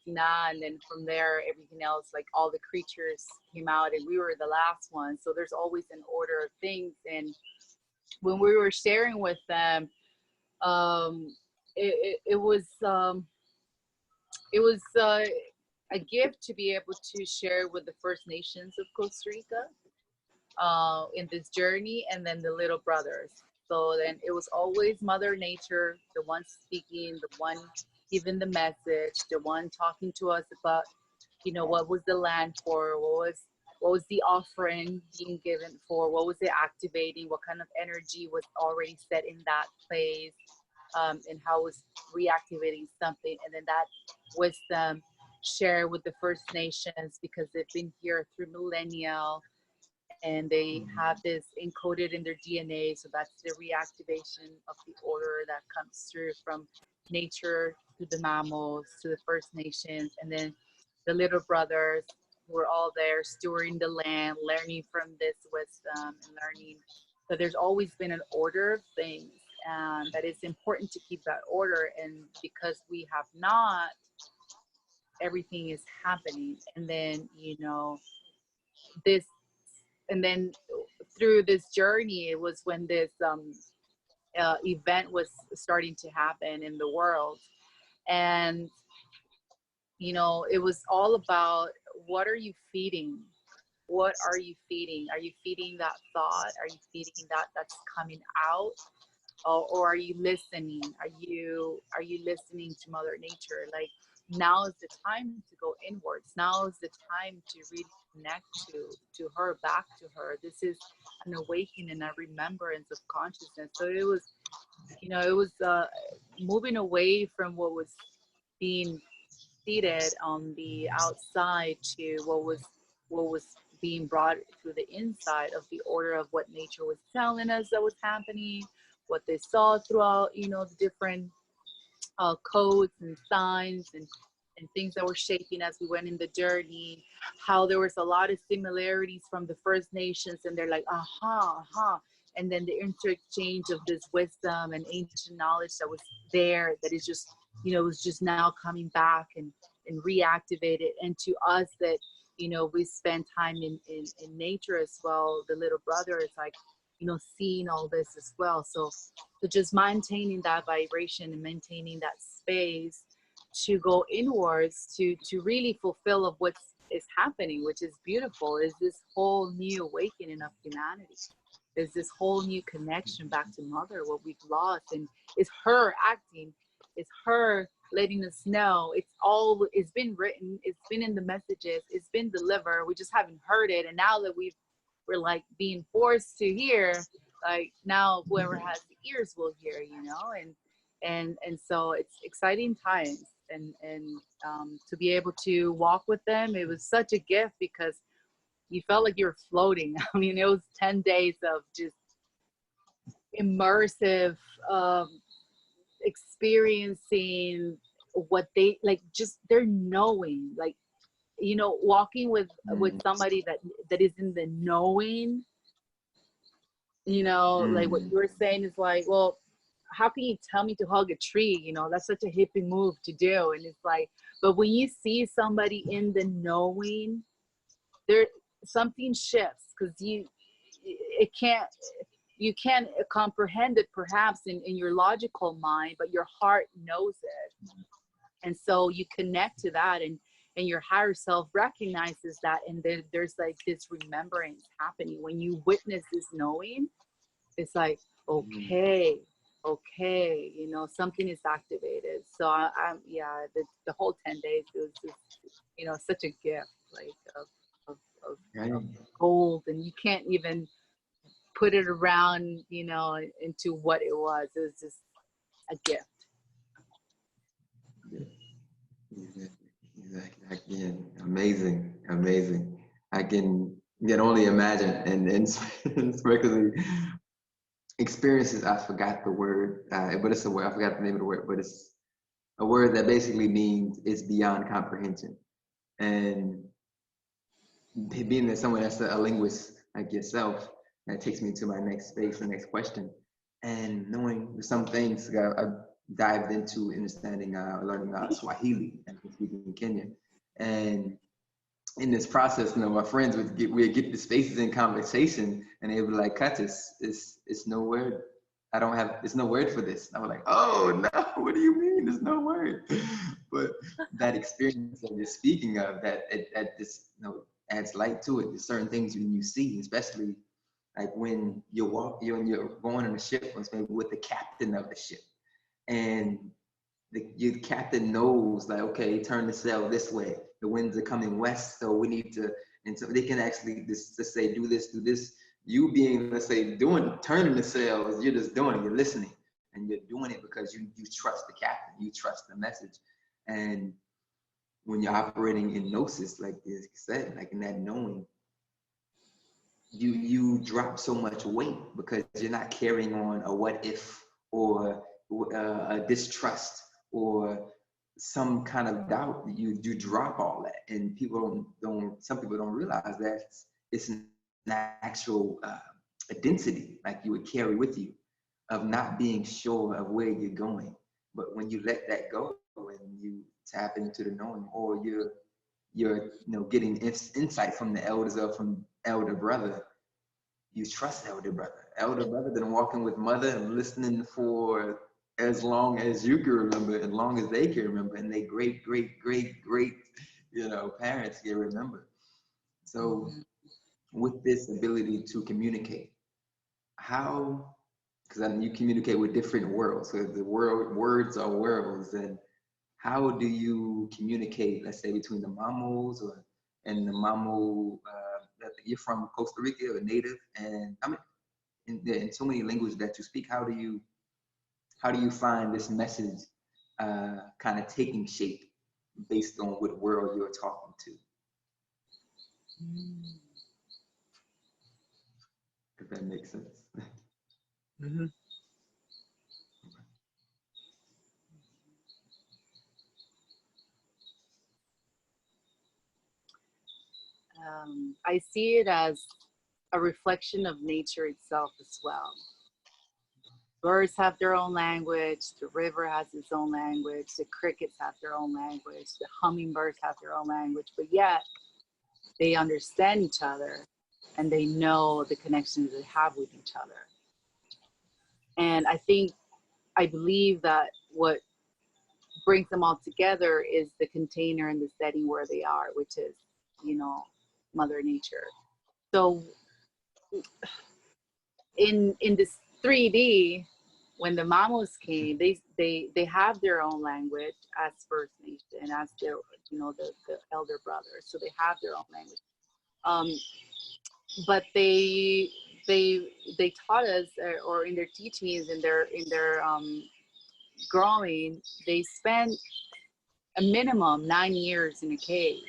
Speaker 4: Tina, and then from there everything else, like all the creatures came out, and we were the last one. So there's always an order of things, and when we were sharing with them, it was a gift to be able to share with the First Nations of Costa Rica in this journey, and then the little brothers. So then it was always Mother Nature, the one speaking, the one giving the message, the one talking to us about, what was the land for, what was the offering being given for, what was it activating, what kind of energy was already set in that place, and how it was reactivating something. And then that wisdom share with the First Nations, because they've been here through millennia, and they have this encoded in their DNA. So that's the reactivation of the order that comes through from nature to the Mamos to the First Nations, and then the little brothers we're all there stewarding the land, learning from this wisdom and learning. So there's always been an order of things, and that it's important to keep that order. And because we have not, everything is happening. And then, you know, this, and then through this journey, it was when this event was starting to happen in the world. And, you know, it was all about, what are you feeding? What are you feeding? Are you feeding that thought? Are you feeding that that's coming out? Or are you listening? Are you listening to Mother Nature? Like, now is the time to go inwards. Now is the time to really connect to her, back to her. This is an awakening, a remembrance of consciousness. So it was, you know, it was moving away from what was being seated on the outside to what was being brought through the inside of the order of what nature was telling us that was happening, what they saw throughout, you know, the different codes and signs and things that were shaping as we went in the journey, how there was a lot of similarities from the First Nations, and they're like, aha. And then the interchange of this wisdom and ancient knowledge that was there, that is just, you know, was just now coming back and reactivated. And to us that, you know, we spend time in nature as well, the little brother is like, you know, seeing all this as well. So just maintaining that vibration and maintaining that space to go inwards to really fulfill of what is happening, which is beautiful, is this whole new awakening of humanity. Is this whole new connection back to Mother, what we've lost. And it's her acting, it's her letting us know. It's been written, it's been in the messages, it's been delivered, we just haven't heard it. And now that we're like being forced to hear, like, now whoever has the ears will hear, you know. And so it's exciting times, and to be able to walk with them, it was such a gift, because you felt like you were floating. I mean, it was 10 days of just immersive experiencing what they like, just they're knowing, like, you know, walking with somebody that is in the knowing, you know, like what you were saying is like, well, how can you tell me to hug a tree? You know, that's such a hippie move to do. And it's like, but when you see somebody in the knowing, there something shifts, because you can't comprehend it perhaps in your logical mind, but your heart knows it. And so you connect to that, and your higher self recognizes that, and then there's like this remembrance happening. When you witness this knowing, it's like, okay, you know, something is activated. So I'm the whole 10 days, it was just, you know, such a gift, like of gold, and you can't even put it around, you know, into what it was. It was just a gift.
Speaker 2: Exactly. Again, amazing. I can only imagine, and especially experiences. I forgot the word, but it's a word. I forgot the name of the word, but it's a word that basically means it's beyond comprehension. And being that someone that's a linguist like yourself, that takes me to my next space, the next question. And knowing some things I dived into understanding, learning Swahili and speaking Kenyan. And in this process, you know, my friends we'd get the spaces in conversation, and they would be like, "Curtis, it's no word. There's no word for this." And I was like, "Oh no, what do you mean? There's no word?" But that experience that you're speaking of, that this, you know, adds light to it. There's certain things when you see, especially like when you're going on a ship, maybe with the captain of the ship, and your captain knows, like, okay, turn the sail this way. The winds are coming west, so we need to, and so they can actually just say, do this. You being, let's say, turning the sails, you're just doing it, you're listening, and you're doing it because you trust the captain, you trust the message. And when you're operating in gnosis, like you said, like in that knowing, you drop so much weight, because you're not carrying on a what if, or a distrust, or some kind of doubt, you drop all that, and people don't some people don't realize that it's an actual a density like you would carry with you of not being sure of where you're going. But when you let that go and you tap into the knowing, or you're getting insight from the elders or from elder brother, you trust elder brother. Elder brother been walking with mother and listening for as long as you can remember, as long as they can remember, and they great parents can remember. So with this ability to communicate, how, because you communicate with different worlds, so the words are worlds, and how do you communicate, let's say, between the Mamos and the Mamo, you're from Costa Rica or native, and I mean, in so many languages that you speak, how do you find this message kind of taking shape based on what world you're talking to? If that makes sense.
Speaker 3: Mm-hmm.
Speaker 4: I see it as a reflection of nature itself as well. Birds have their own language, the river has its own language, the crickets have their own language, the hummingbirds have their own language, but yet they understand each other and they know the connections they have with each other. And I believe that what brings them all together is the container and the setting where they are, which is, Mother Nature. So in this 3D, when the Mamos came, they have their own language as First Nation, as their, the elder brothers. So they have their own language. But they taught us, or in their teachings, in their growing, they spent a minimum 9 years in a cave,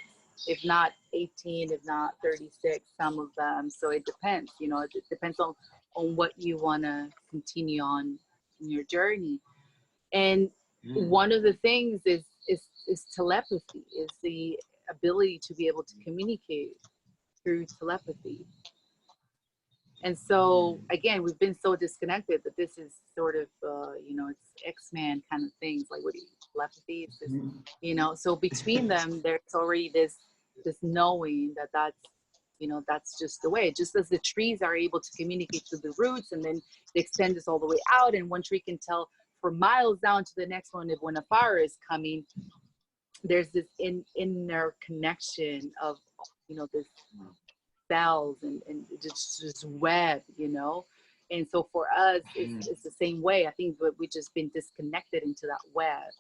Speaker 4: if not 18, if not 36, some of them. So it depends, it depends on what you want to continue on in your journey. And one of the things is telepathy, is the ability to be able to communicate through telepathy. And so again, we've been so disconnected that this is sort of it's X-Men kind of things, like, what do you, telepathy? It's this, so between them there's already this knowing that's just the way. Just as the trees are able to communicate through the roots, and then they extend this all the way out, and one tree can tell for miles down to the next one if when a fire is coming. There's this inner connection of this cells and just this web, and so for us it's the same way. I think that we've just been disconnected into that web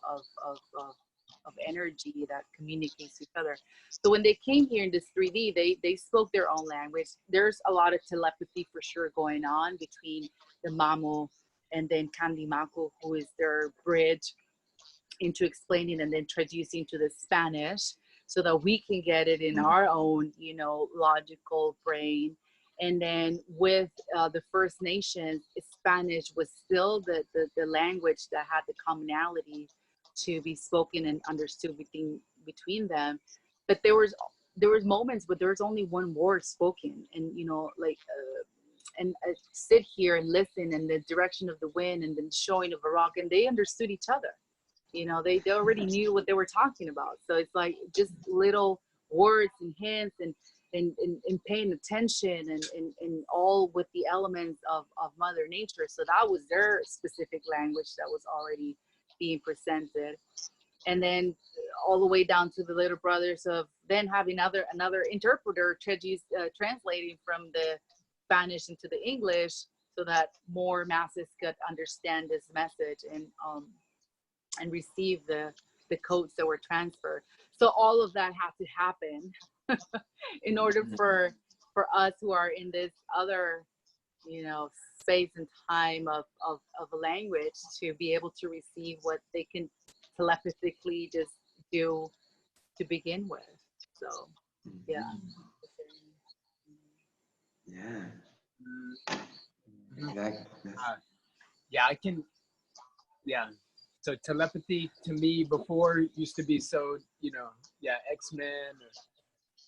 Speaker 4: of energy that communicates to each other. So when they came here in this 3D, they spoke their own language. There's a lot of telepathy for sure going on between the Mamo and then Candimaco, who is their bridge into explaining and then traducing to the Spanish, so that we can get it in our own, logical brain. And then with the First Nations, Spanish was still the language that had the commonality to be spoken and understood between them. But there was moments, but there was only one word spoken, and and sit here and listen, and the direction of the wind and the showing of a rock, and they understood each other. They already knew what they were talking about. So it's like just little words and hints and paying attention and all with the elements of Mother Nature. So that was their specific language that was already being presented. And then all the way down to the little brothers of then having another interpreter translating from the Spanish into the English, so that more masses could understand this message and receive the codes that were transferred. So all of that had to happen in order for us who are in this other, space and time of a language to be able to receive what they can telepathically just do to begin with. So, yeah.
Speaker 2: Yeah. Exactly.
Speaker 3: Yeah, I can. Yeah, So telepathy to me before used to be so, you know, yeah, X-Men,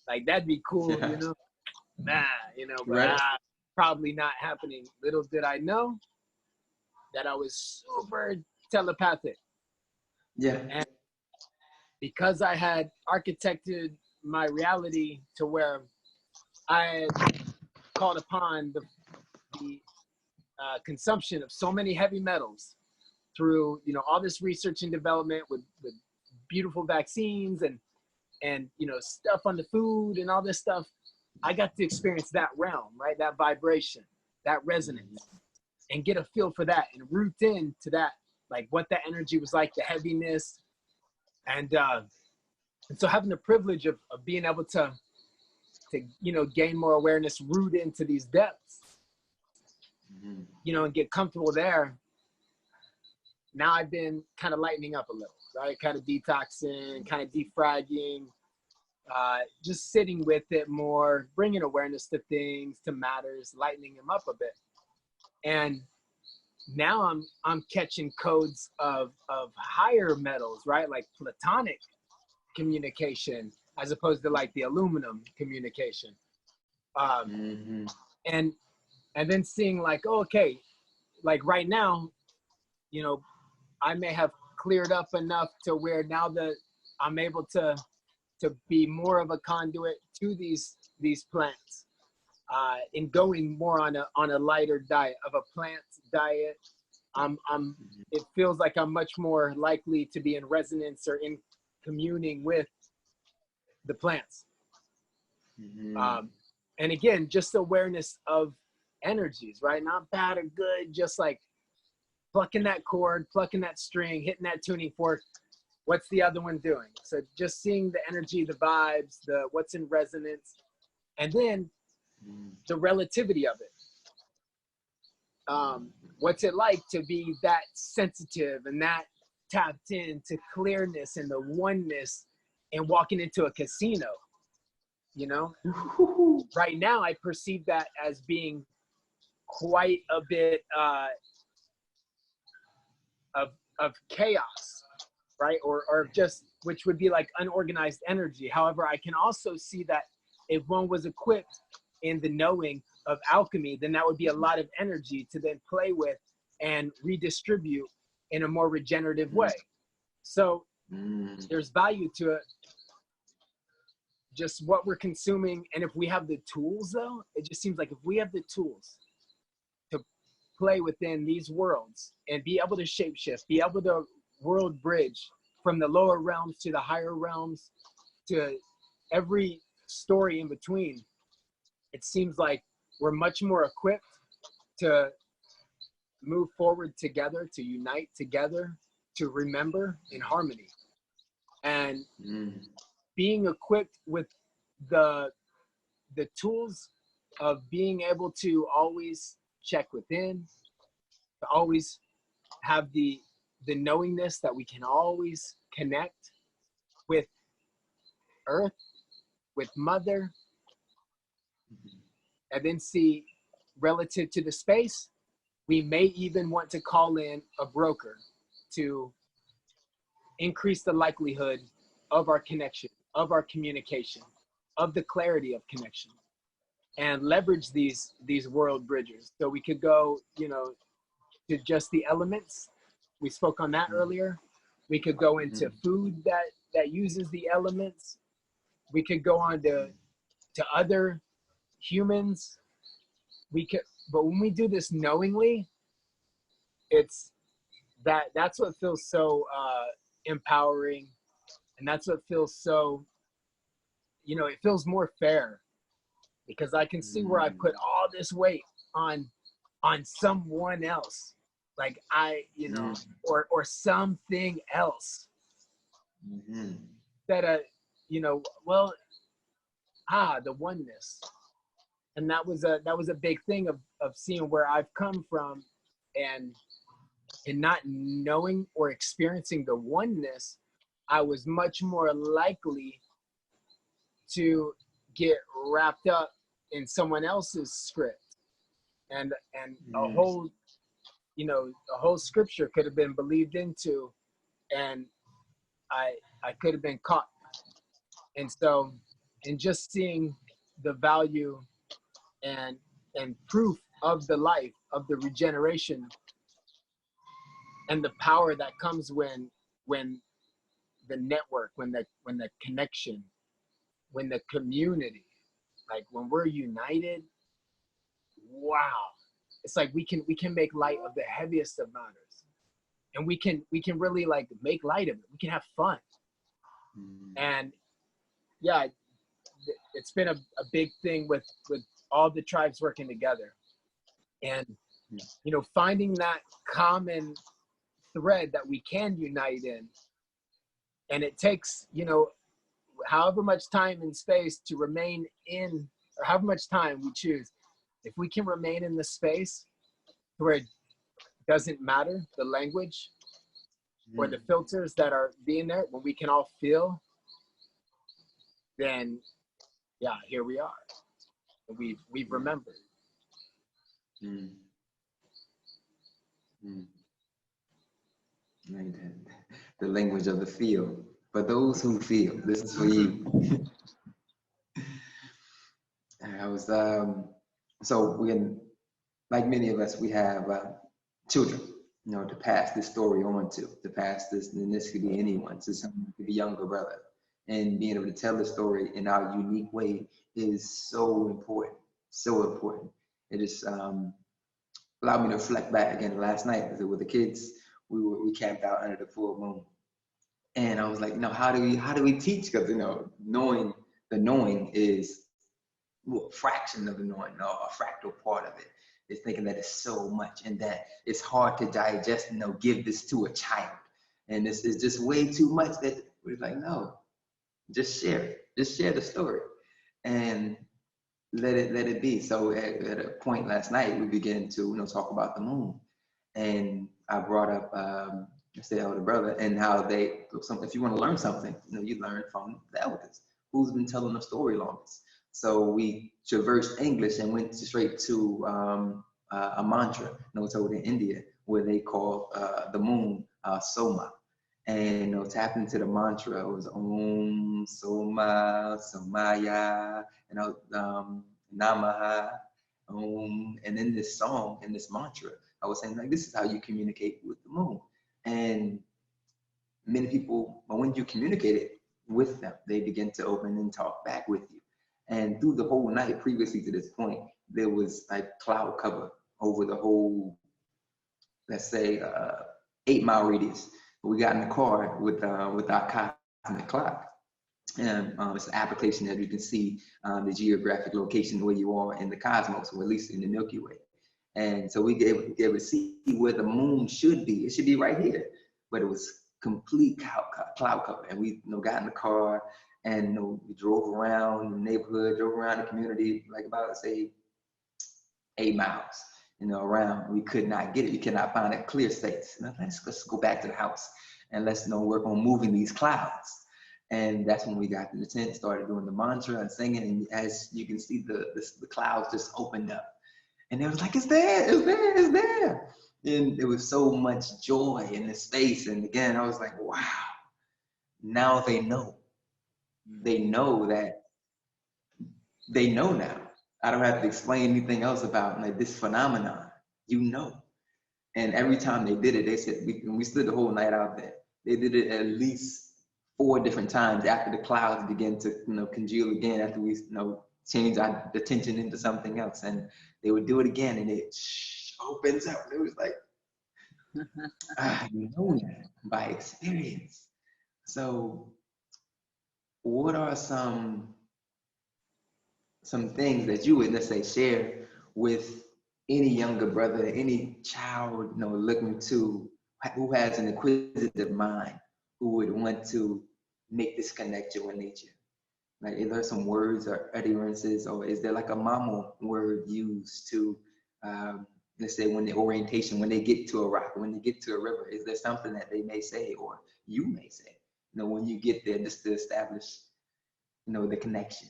Speaker 3: like that'd be cool, you know, you know, but
Speaker 2: Right.
Speaker 3: probably not happening. Little did I know that I was super telepathic.
Speaker 2: Yeah.
Speaker 3: And because I had architected my reality to where I had called upon the consumption of so many heavy metals through, you know, all this research and development with beautiful vaccines and you know, stuff on the food and all this stuff, I got to experience that realm, right? That vibration, that resonance, and get a feel for that and root into that, like what that energy was like, the heaviness. And so having the privilege of being able to, you know, gain more awareness, root into these depths, you know, and get comfortable there. Now I've been kind of lightening up a little, right? Kind of detoxing, kind of defragging, just sitting with it more, bringing awareness to things, to matters, lightening them up a bit. And now I'm catching codes of higher metals, right? Like platonic communication, as opposed to like the aluminum communication. And then seeing like, oh, okay, like right now, you know, I may have cleared up enough to where now that I'm able to be more of a conduit to these plants, and going more on a lighter diet of a plant diet. It feels like I'm much more likely to be in resonance or in communing with the plants. And again, just awareness of energies, right? Not bad or good, just like plucking that chord, plucking that string, hitting that tuning fork. What's the other one doing? So just seeing the energy, the vibes, the what's in resonance, and then the relativity of it. What's it like to be that sensitive and that tapped into clearness and the oneness and walking into a casino, you know? Right now, I perceive that as being quite a bit of chaos, right? Or just, which would be like unorganized energy. However, I can also see that if one was equipped in the knowing of alchemy, then that would be a lot of energy to then play with and redistribute in a more regenerative way. So there's value to it, just what we're consuming. And if we have the tools, though, it just seems like if we have the tools to play within these worlds and be able to shapeshift, be able to world bridge from the lower realms to the higher realms to every story in between, it seems like we're much more equipped to move forward together, to unite together, to remember in harmony. And being equipped with the tools of being able to always check within, to always have the knowingness that we can always connect with Earth, with Mother, and then see relative to the space, we may even want to call in a broker to increase the likelihood of our connection, of our communication, of the clarity of connection, and leverage these world bridgers. So we could go, you know, to just the elements. We spoke on that earlier. We could go into food that uses the elements. We could go on to other humans. But when we do this knowingly, that's what feels so empowering, and that's what feels so, you know, it feels more fair, because I can see where I put all this weight on someone else, like you know, or something else that you know, well, the oneness. And that was a big thing of seeing where I've come from, and not knowing or experiencing the oneness, I was much more likely to get wrapped up in someone else's script, and a whole, you know, a whole scripture could have been believed into and I could have been caught. And so, in just seeing the value and proof of the life of the regeneration and the power that comes when the network, when the connection, when the community, like when we're united, wow, it's like we can make light of the heaviest of matters, and we can really like make light of it. We can have fun. And yeah, it's been a big thing with all the tribes working together, and you know, finding that common thread that we can unite in. And it takes, you know, however much time and space to remain in, or however much time we choose. If we can remain in the space where it doesn't matter the language or the filters that are being there, when we can all feel, then yeah, here we are. We've remembered.
Speaker 2: The language of the feel. For those who feel, this is for you. I was so like many of us, we have children, you know, to pass this story on to pass this, and this could be anyone, to someone, could be younger brother, and being able to tell the story in our unique way is so important, so important. It just allowed me to reflect back again last night with the kids. We camped out under the full moon, and I was like, no, how do we teach? Because, you know, the knowing is a fraction of the knowing, or a fractal part of it. Is thinking that it's so much, and that it's hard to digest, you know, give this to a child, and this is just way too much. That we're like, no, just share it, just share the story, and let it be. So at a point last night, we began to, you know, talk about the moon, and I brought up the elder brother, and how if you want to learn something, you know, you learn from the elders who's been telling the story longest. So we traversed English and went straight to a mantra, you know, told in India, where they call the moon Soma. And, you know, tapping into the mantra, it was Om Soma Somaya, you know, Namaha, Om. And in this song, in this mantra, I was saying, like, this is how you communicate with the moon. And many people, when you communicate it with them, they begin to open and talk back with you. And through the whole night, previously to this point, there was like cloud cover over the whole, let's say, 8-mile radius. We got in the car with our cosmic clock, and it's an application that you can see the geographic location where you are in the cosmos, or at least in the Milky Way. And so we gave able to see where the moon should be. It should be right here, but it was complete cloud cover. And we, you know, got in the car, and, you know, we drove around the neighborhood, drove around the community, like about, say, 8 miles, you know, around. We could not get it. We could not find a clear space. Let's go back to the house, and let's, you know, work on moving these clouds. And that's when we got to the tent, started doing the mantra and singing. And as you can see, the clouds just opened up. And it was like, it's there, it's there, it's there. And there was so much joy in the space. And again, I was like, wow, now they know. They know that, they know now. I don't have to explain anything else about, like, this phenomenon, you know. And every time they did it, they said, we stood the whole night out there. They did it at least 4 different times after the clouds began to, you know, congeal again, after we, you know, changed our attention into something else. And they would do it again, and it opens up. It was like, I know that by experience. So what are some things that you would, let's say, share with any younger brother, any child, you know, looking to, who has an inquisitive mind, who would want to make this connection with nature? Like, is there some words or utterances, or is there like a Mamo word used to, let's say, when the orientation, when they get to a rock, when they get to a river, is there something that they may say, or you may say, you know, when you get there, just to establish, you know, the connection?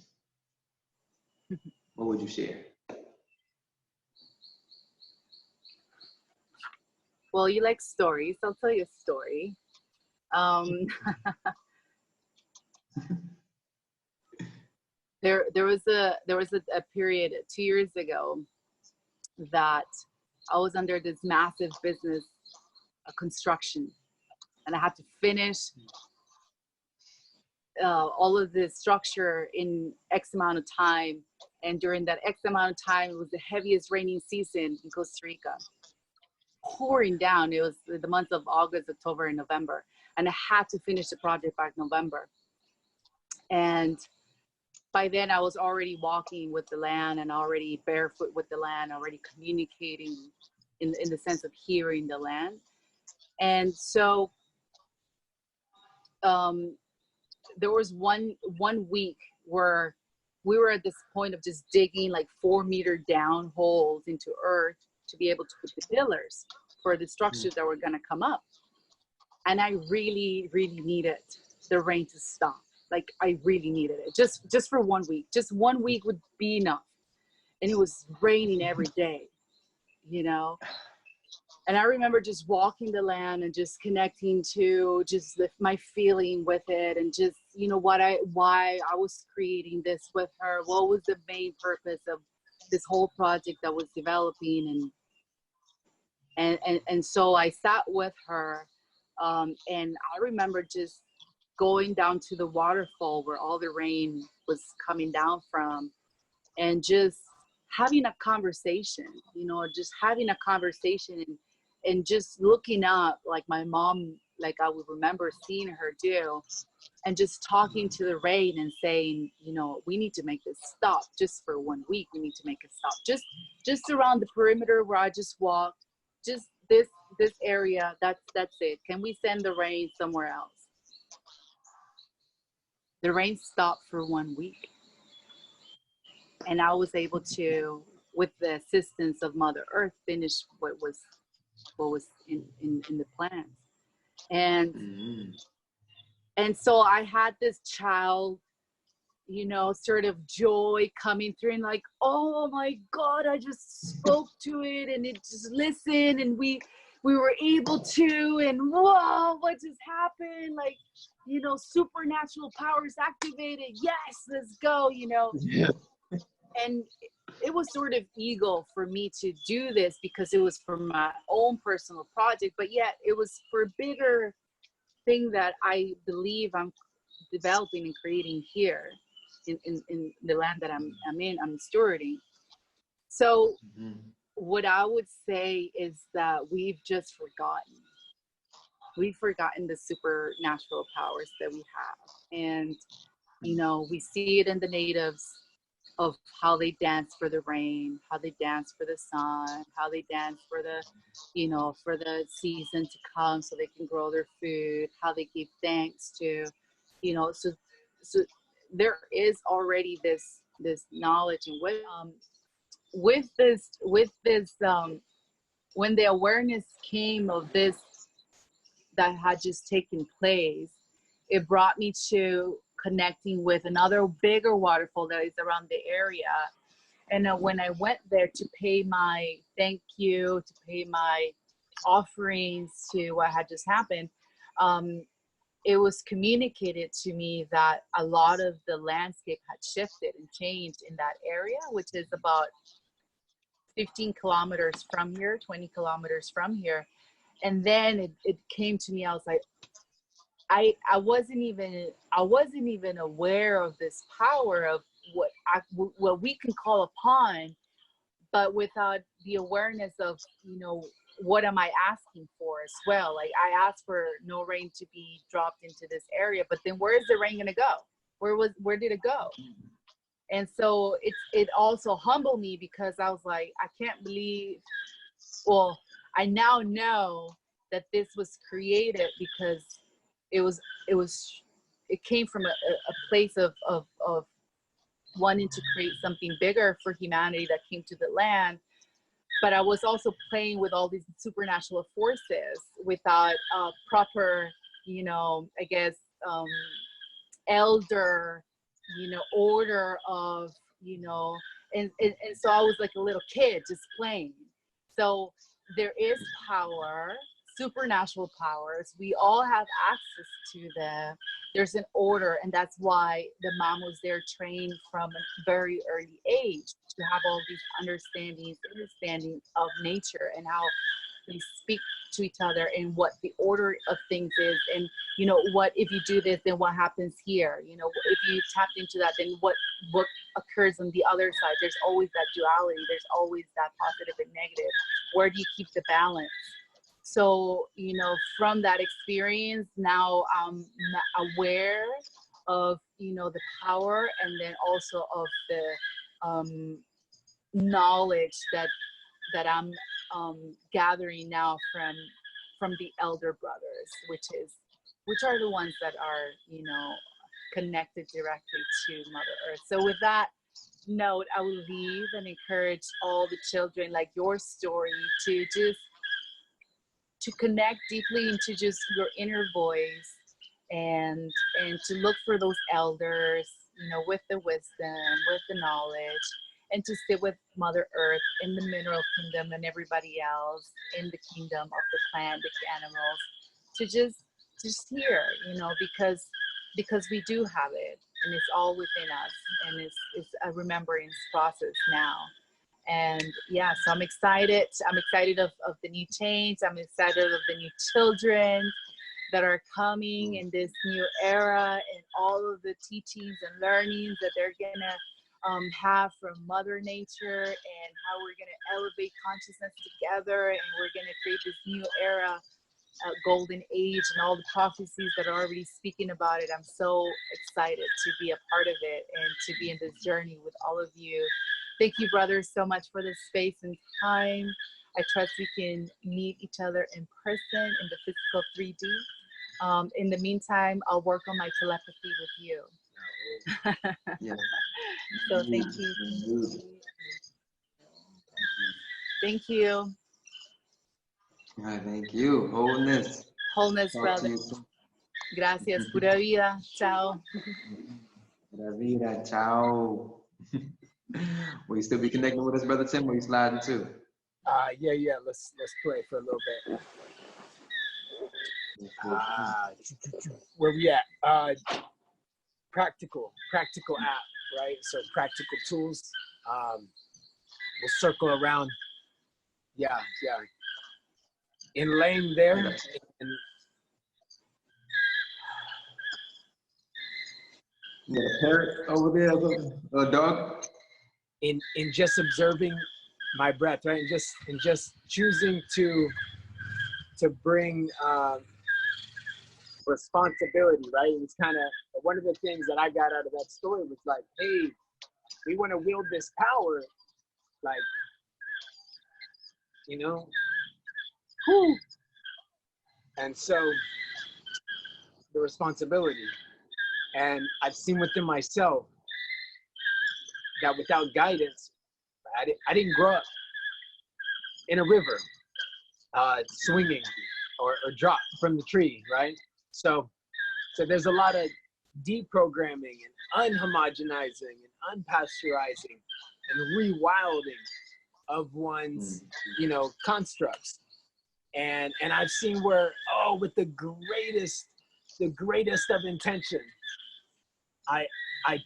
Speaker 2: What would you share?
Speaker 4: Well, you like stories. I'll tell you a story. There was a period 2 years ago that I was under this massive business construction, and I had to finish all of this structure in X amount of time. And during that X amount of time, it was the heaviest raining season in Costa Rica, pouring down. It was the months of August, October, and November, and I had to finish the project by November. And by then I was already walking with the land and already barefoot with the land, already communicating in the sense of hearing the land. And so there was one week where we were at this point of just digging like 4-meter down holes into earth to be able to put the pillars for the structures that were going to come up. And I really, really needed the rain to stop. Like I really needed it just for 1 week. Just 1 week would be enough. And it was raining every day, you know? And I remember just walking the land and just connecting to just my feeling with it, and just, you know, why I was creating this with her. What was the main purpose of this whole project that was developing? And so I sat with her, and I remember just going down to the waterfall where all the rain was coming down from, and just having a conversation, you know, just having a conversation, and just looking up like my mom, like I would remember seeing her do, and just talking to the rain and saying, you know, we need to make this stop just for 1 week. We need to make it stop. Just around the perimeter where I just walked, just this area, that's it. Can we send the rain somewhere else? The rain stopped for 1 week. And I was able to, with the assistance of Mother Earth, finish what was in the plans. And so I had this child, you know, sort of joy coming through, and like, oh my God, I just spoke to it and it just listened, and we were able to, and whoa, what just happened? Like, you know, supernatural powers activated. Yes, let's go, you know.
Speaker 3: Yeah.
Speaker 4: And it was sort of ego for me to do this because it was for my own personal project, but yet it was for a bigger thing that I believe I'm developing and creating here in the land that I'm stewarding. So what I would say is that we've just forgotten. We've forgotten the supernatural powers that we have. And, you know, we see it in the natives, of how they dance for the rain, how they dance for the sun, how they dance for the, you know, for the season to come so they can grow their food, how they give thanks to, you know, so there is already this knowledge. And with this when the awareness came of this that had just taken place, it brought me to connecting with another bigger waterfall that is around the area. And when I went there to pay my thank you, to pay my offerings to what had just happened, it was communicated to me that a lot of the landscape had shifted and changed in that area, which is about 15 kilometers from here, 20 kilometers from here. And then it came to me, I was like, I wasn't even aware of this power of what we can call upon, but without the awareness of, you know, what am I asking for as well? Like, I asked for no rain to be dropped into this area, but then where is the rain gonna go? Where did it go? And so it also humbled me, because I was like, I can't believe, well, I now know that this was created because it came from a place of wanting to create something bigger for humanity that came to the land. But I was also playing with all these supernatural forces without proper, you know, I guess, elder, you know, order of, you know, and so I was like a little kid just playing. So there is power supernatural powers. We all have access to them. There's an order, and that's why the Mamos, they're trained from a very early age to have all these understanding of nature and how they speak to each other and what the order of things is, and what if you do this, then what happens here, if you tap into that, then what occurs on the other side. There's always that duality, there's always that positive and negative. Where do you keep the balance? So from that experience, now I'm aware of the power, and then also of the knowledge that I'm gathering now from the elder brothers, which are the ones that are connected directly to Mother Earth. So with that note, I will leave and encourage all the children, like your story, to connect deeply into just your inner voice, and to look for those elders, with the wisdom, with the knowledge, and to sit with Mother Earth in the mineral kingdom and everybody else in the kingdom of the plant, the animals, to just hear, because we do have it, and it's all within us, and it's a remembrance process now. And yeah, so I'm excited. I'm excited of the new change. I'm excited of the new children that are coming in this new era, and all of the teachings and learnings that they're gonna have from Mother Nature, and how we're gonna elevate consciousness together, and we're gonna create this new era, golden age, and all the prophecies that are already speaking about it. I'm so excited to be a part of it and to be in this journey with all of you. Thank you, brothers, so much for this space and time. I trust we can meet each other in person in the physical 3D. In the meantime, I'll work on my telepathy with you.
Speaker 2: Yeah.
Speaker 4: So thank you. Thank you.
Speaker 2: All right, thank you. Wholeness.
Speaker 4: Wholeness, brother. Gracias. Pura vida. Ciao.
Speaker 2: Pura vida. Ciao. Will you still be connecting with us, Brother Tim? Or you sliding too?
Speaker 3: Yeah. Let's play for a little bit. Where we at? Practical app, right? So practical tools. We'll circle around. Yeah. In laying there, and
Speaker 2: you got a parrot over there, a dog.
Speaker 3: in just observing my breath, right? And just choosing to bring responsibility, right? It's kind of one of the things that I got out of that story was like, hey, we want to wield this power, like, whew. And so the responsibility, and I've seen within myself that without guidance, I didn't grow up in a river, swinging or drop from the tree, right? So there's a lot of deprogramming and unhomogenizing and unpasteurizing and rewilding of one's, constructs. And I've seen where, with the greatest of intention, I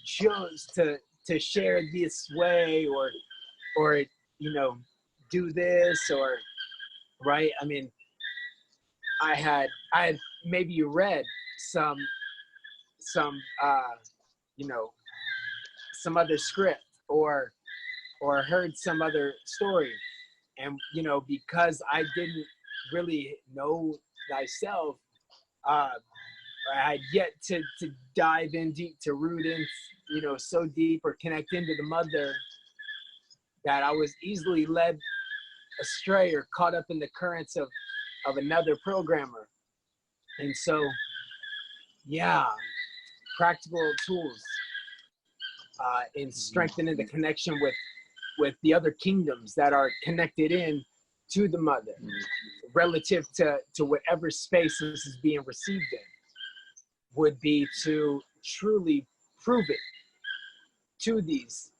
Speaker 3: chose to share this way or do this, or right. I mean, I had maybe read some other script or heard some other story, and because I didn't really know thyself, I had yet to dive in deep, to root in, so deep, or connect into the mother, that I was easily led astray or caught up in the currents of another programmer. And so, yeah, practical tools in strengthening the connection with the other kingdoms that are connected in to the mother, relative to whatever space this is being received in, would be to truly prove it to these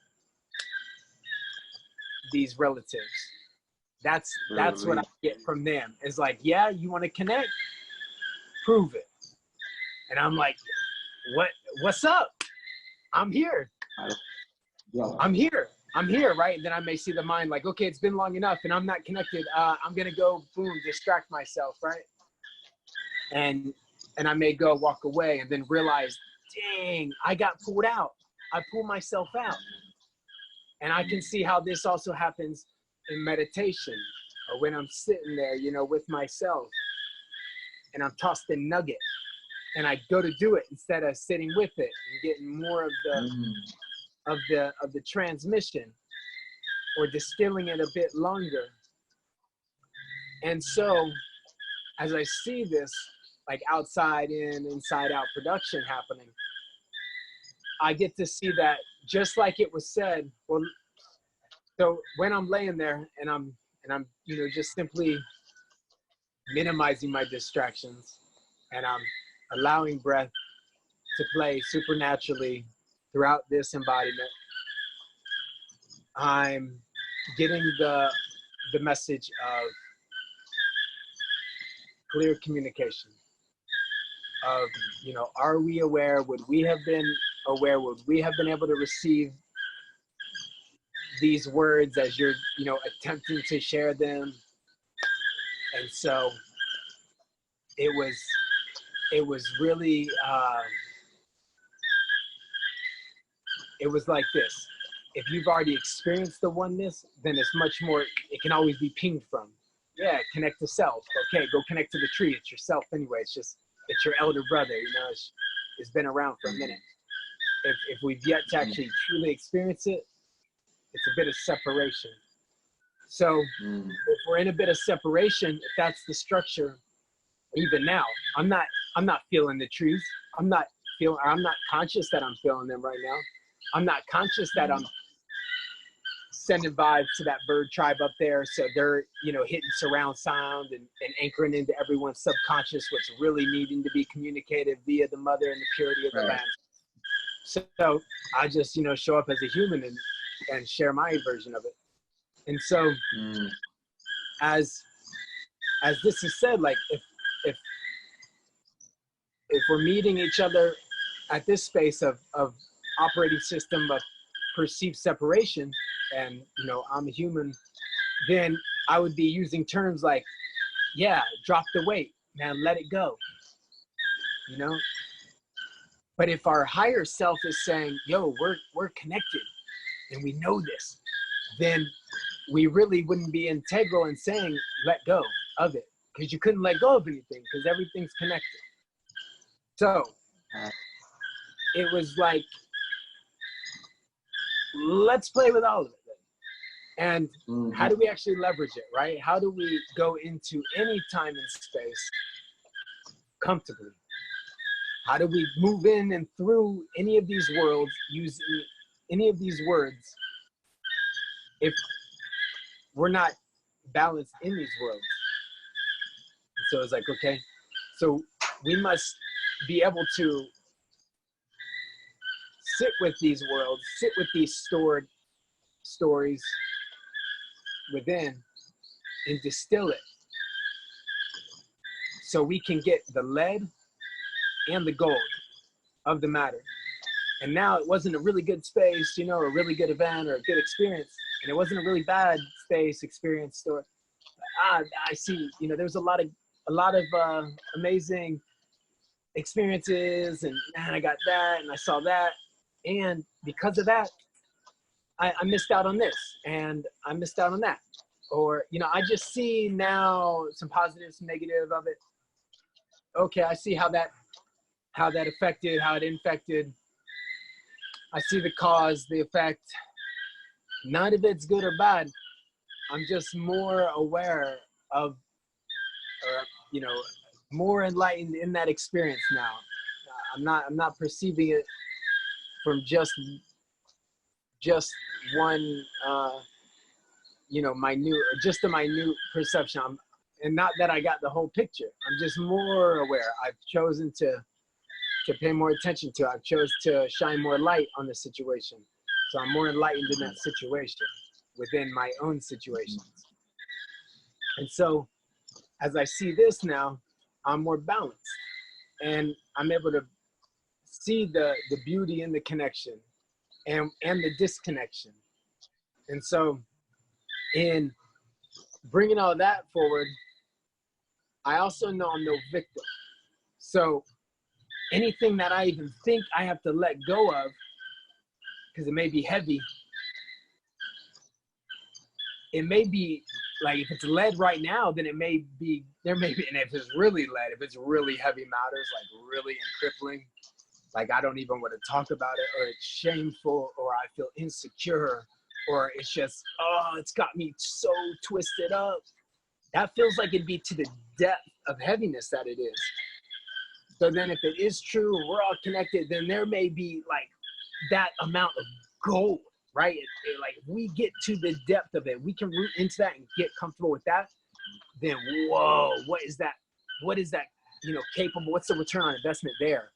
Speaker 3: relatives, That's what I get from them. It's like, yeah, you want to connect? Prove it. And I'm like, what's up? I'm here. I'm here, right? And then I may see the mind like, okay, it's been long enough and I'm not connected. I'm gonna go, boom, distract myself, right? And I may go walk away and then realize, dang, I got pulled out. I pulled myself out. And I can see how this also happens in meditation, or when I'm sitting there, you know, with myself and I'm tossed a nugget and I go to do it instead of sitting with it and getting more of the transmission, or distilling it a bit longer. And so as I see this like outside in, inside out production happening, I get to see that just like it was said. Well, so when I'm laying there and I'm you know, just simply minimizing my distractions and I'm allowing breath to play supernaturally throughout this embodiment, I'm getting the message of clear communication of, you know, are we aware? Would we have been aware? Would we have been able to receive these words as you're, you know, attempting to share them? And so it was really, it was like this. If you've already experienced the oneness, then it's much more, it can always be pinged from. Yeah, connect to self. Okay, go connect to the tree. It's yourself anyway. It's your elder brother, you know, it's been around for a minute. If we've yet to actually truly experience it, it's a bit of separation. So if we're in a bit of separation, if that's the structure, even now, I'm not feeling the trees. I'm not conscious that I'm feeling them right now. I'm not conscious that I'm sending vibes to that bird tribe up there. So they're, you know, hitting surround sound and anchoring into everyone's subconscious what's really needing to be communicated via the mother and the purity of the land. So I just, you know, show up as a human and share my version of it. And so as this is said, like if we're meeting each other at this space of operating system of perceived separation, and, you know, I'm a human, then I would be using terms like, yeah, drop the weight, man, let it go, you know? But if our higher self is saying, yo, we're connected and we know this, then we really wouldn't be integral in saying, let go of it, because you couldn't let go of anything because everything's connected. So it was like, let's play with all of it. And how do we actually leverage it, right? How do we go into any time and space comfortably? How do we move in and through any of these worlds using any of these words if we're not balanced in these worlds? And so it's like, okay, so we must be able to sit with these worlds, sit with these stored stories within and distill it so we can get the lead and the gold of the matter. And now it wasn't a really good space, you know, a really good event or a good experience, and it wasn't a really bad space, experience, or I see, you know, there's a lot of amazing experiences, and man, I got that and I saw that, and because of that I missed out on this and I missed out on that. Or, you know, I just see now some positive, some negative of it. Okay, I see how that affected, how it infected. I see the cause, the effect. None of it's good or bad. I'm just more aware of, or, you know, more enlightened in that experience now. I'm not perceiving it from just one, you know, just a minute perception. And not that I got the whole picture. I'm just more aware. I've chosen to pay more attention to. I've chosen to shine more light on the situation. So I'm more enlightened in that situation within my own situations. And so as I see this now, I'm more balanced, and I'm able to see the beauty in the connection and the disconnection. And so in bringing all that forward, I also know I'm no victim. So anything that I even think I have to let go of, because it may be heavy, it may be like, if it's lead right now, then it may be, there may be, and if it's really lead, if it's really heavy matters, like really crippling, like I don't even want to talk about it, or it's shameful, or I feel insecure, or it's just, oh, it's got me so twisted up. That feels like it'd be to the depth of heaviness that it is. So then if it is true, we're all connected, then there may be like that amount of gold, right? Like if we get to the depth of it, we can root into that and get comfortable with that, then whoa, what is that, you know, capable, what's the return on investment there?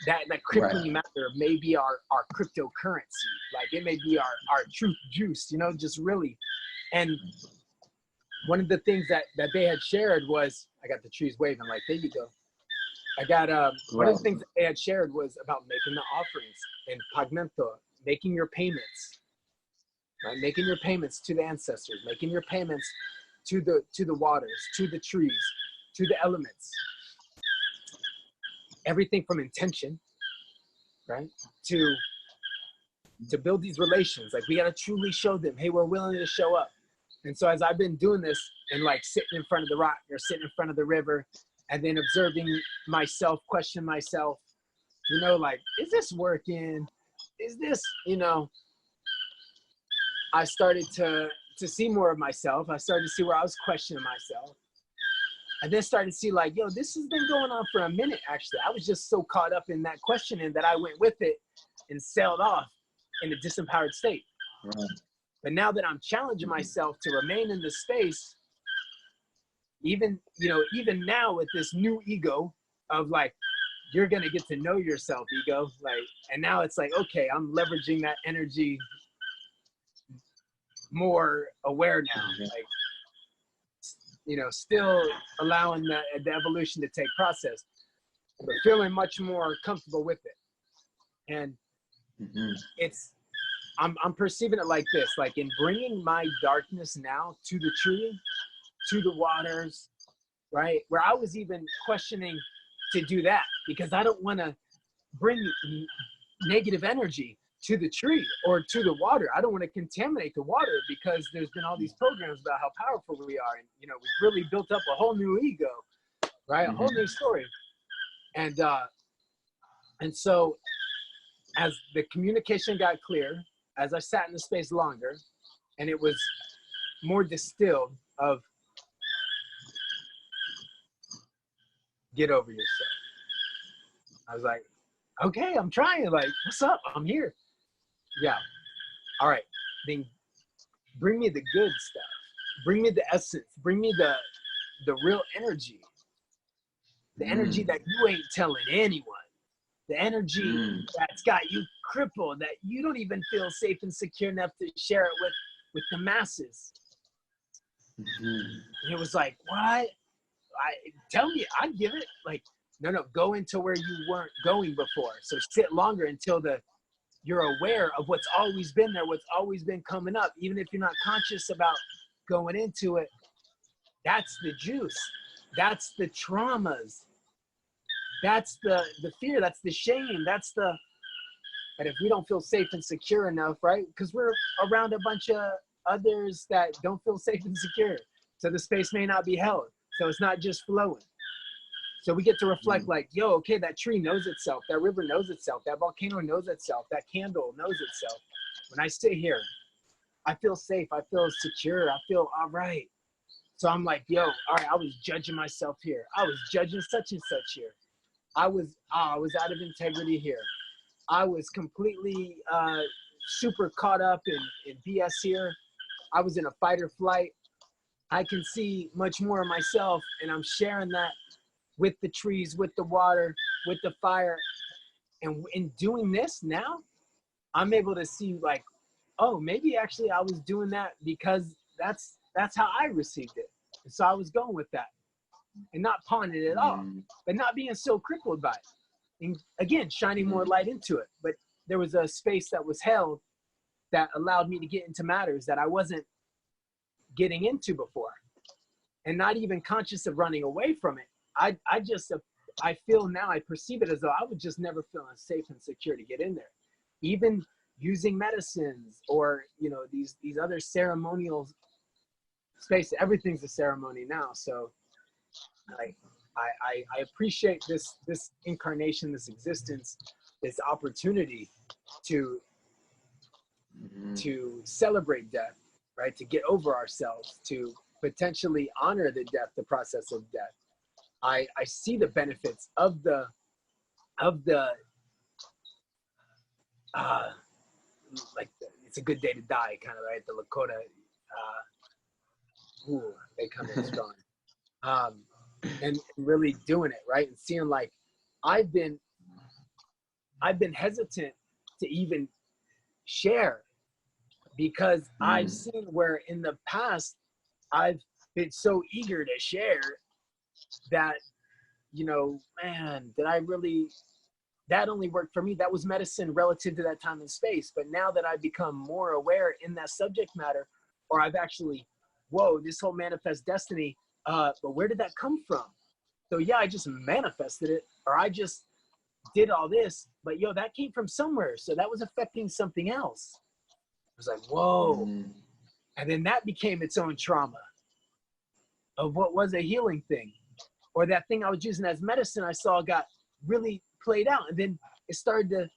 Speaker 3: That crippling matter may be our cryptocurrency. Like it may be our truth juice, you know, just really. And one of the things that they had shared was, I got the trees waving, like, there you go. I got, one of the things that they had shared was about making the offerings and pagmento, making your payments, right? Making your payments to the ancestors, making your payments to the waters, to the trees, to the elements. Everything from intention, right? To build these relations. Like we got to truly show them, hey, we're willing to show up. And so as I've been doing this and like sitting in front of the rock or sitting in front of the river and then observing myself, question myself, you know, like, is this working? Is this, you know, I started to see more of myself. I started to see where I was questioning myself. I then started to see like, yo, this has been going on for a minute, actually. I was just so caught up in that questioning that I went with it and sailed off in a disempowered state.
Speaker 2: Right.
Speaker 3: But now that I'm challenging myself to remain in the space, even now with this new ego of like, you're going to get to know yourself, ego. Like, and now it's like, okay, I'm leveraging that energy more aware now. Like, you know, still allowing the evolution to take process, but feeling much more comfortable with it. And I'm perceiving it like this, like in bringing my darkness now to the tree, to the waters, right? Where I was even questioning to do that because I don't want to bring negative energy to the tree or to the water. I don't want to contaminate the water because there's been all these programs about how powerful we are. And, you know, we've really built up a whole new ego, right? A whole new story. And so as the communication got clear, as I sat in the space longer, and it was more distilled of get over yourself. I was like, okay, I'm trying. Like, what's up? I'm here. Yeah. All right. Then bring me the good stuff. Bring me the essence. Bring me the real energy. The energy that you ain't telling anyone. The energy that's got you crippled, that you don't even feel safe and secure enough to share it with the masses. And it was like, what? Tell me, I'd give it. Like, no, go into where you weren't going before. So sit longer until you're aware of what's always been there, what's always been coming up. Even if you're not conscious about going into it, that's the juice. That's the traumas. That's the fear. That's the shame. But if we don't feel safe and secure enough, right? Because we're around a bunch of others that don't feel safe and secure. So the space may not be held. So it's not just flowing. So we get to reflect like, yo, okay, that tree knows itself. That river knows itself. That volcano knows itself. That candle knows itself. When I sit here, I feel safe. I feel secure. I feel all right. So I'm like, yo, all right, I was judging myself here. I was judging such and such here. I was out of integrity here. I was completely super caught up in BS here. I was in a fight or flight. I can see much more of myself, and I'm sharing that with the trees, with the water, with the fire. And in doing this now, I'm able to see like, oh, maybe actually I was doing that because that's how I received it. And so I was going with that and not pawning it off, but not being so crippled by it. And again, shining more light into it. But there was a space that was held that allowed me to get into matters that I wasn't getting into before, and not even conscious of running away from it. I feel now, I perceive it as though I would just never feel safe and secure to get in there. Even using medicines or, you know, these other ceremonial spaces, everything's a ceremony now. So I appreciate this incarnation, this existence, this opportunity to celebrate death, right? To get over ourselves, to potentially honor the death, the process of death. I see the benefits of the it's a good day to die kind of, right? The Lakota, they come in strong. And really doing it, right? And seeing, like, I've been hesitant to even share because I've seen where in the past I've been so eager to share that, you know, man, did I really, that only worked for me. That was medicine relative to that time and space. But now that I've become more aware in that subject matter, or I've actually, whoa, this whole manifest destiny, but where did that come from? So yeah, I just manifested it, or I just did all this, but yo, that came from somewhere. So that was affecting something else. I was like, whoa. And then that became its own trauma of what was a healing thing. Or that thing I was using as medicine I saw got really played out. And then it started to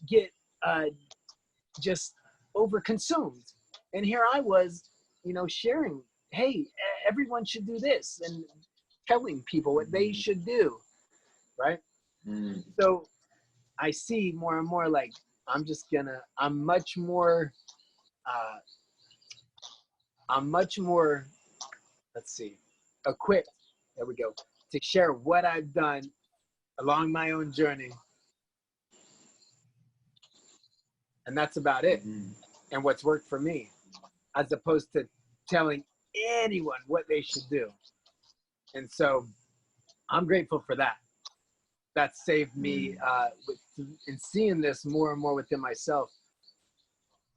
Speaker 3: get just over-consumed. And here I was, you know, sharing, hey, everyone should do this, and telling people what they should do, right? So I see more and more, like, I'm much more, let's see, equipped, there we go, to share what I've done along my own journey. And that's about it. And what's worked for me, as opposed to telling anyone what they should do. And so I'm grateful for that. That saved me in seeing this more and more within myself.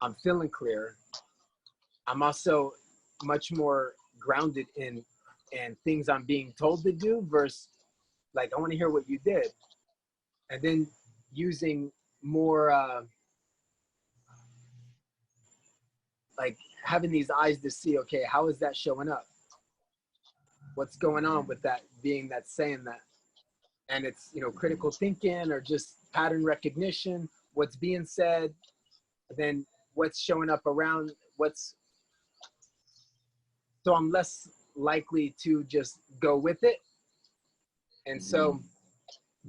Speaker 3: I'm feeling clearer. I'm also much more grounded in things I'm being told to do versus, like, I want to hear what you did. And then using more, like, having these eyes to see, okay, how is that showing up? What's going on with that being that's saying that? And it's, you know, critical thinking or just pattern recognition, what's being said, then what's showing up around, so I'm less likely to just go with it. And so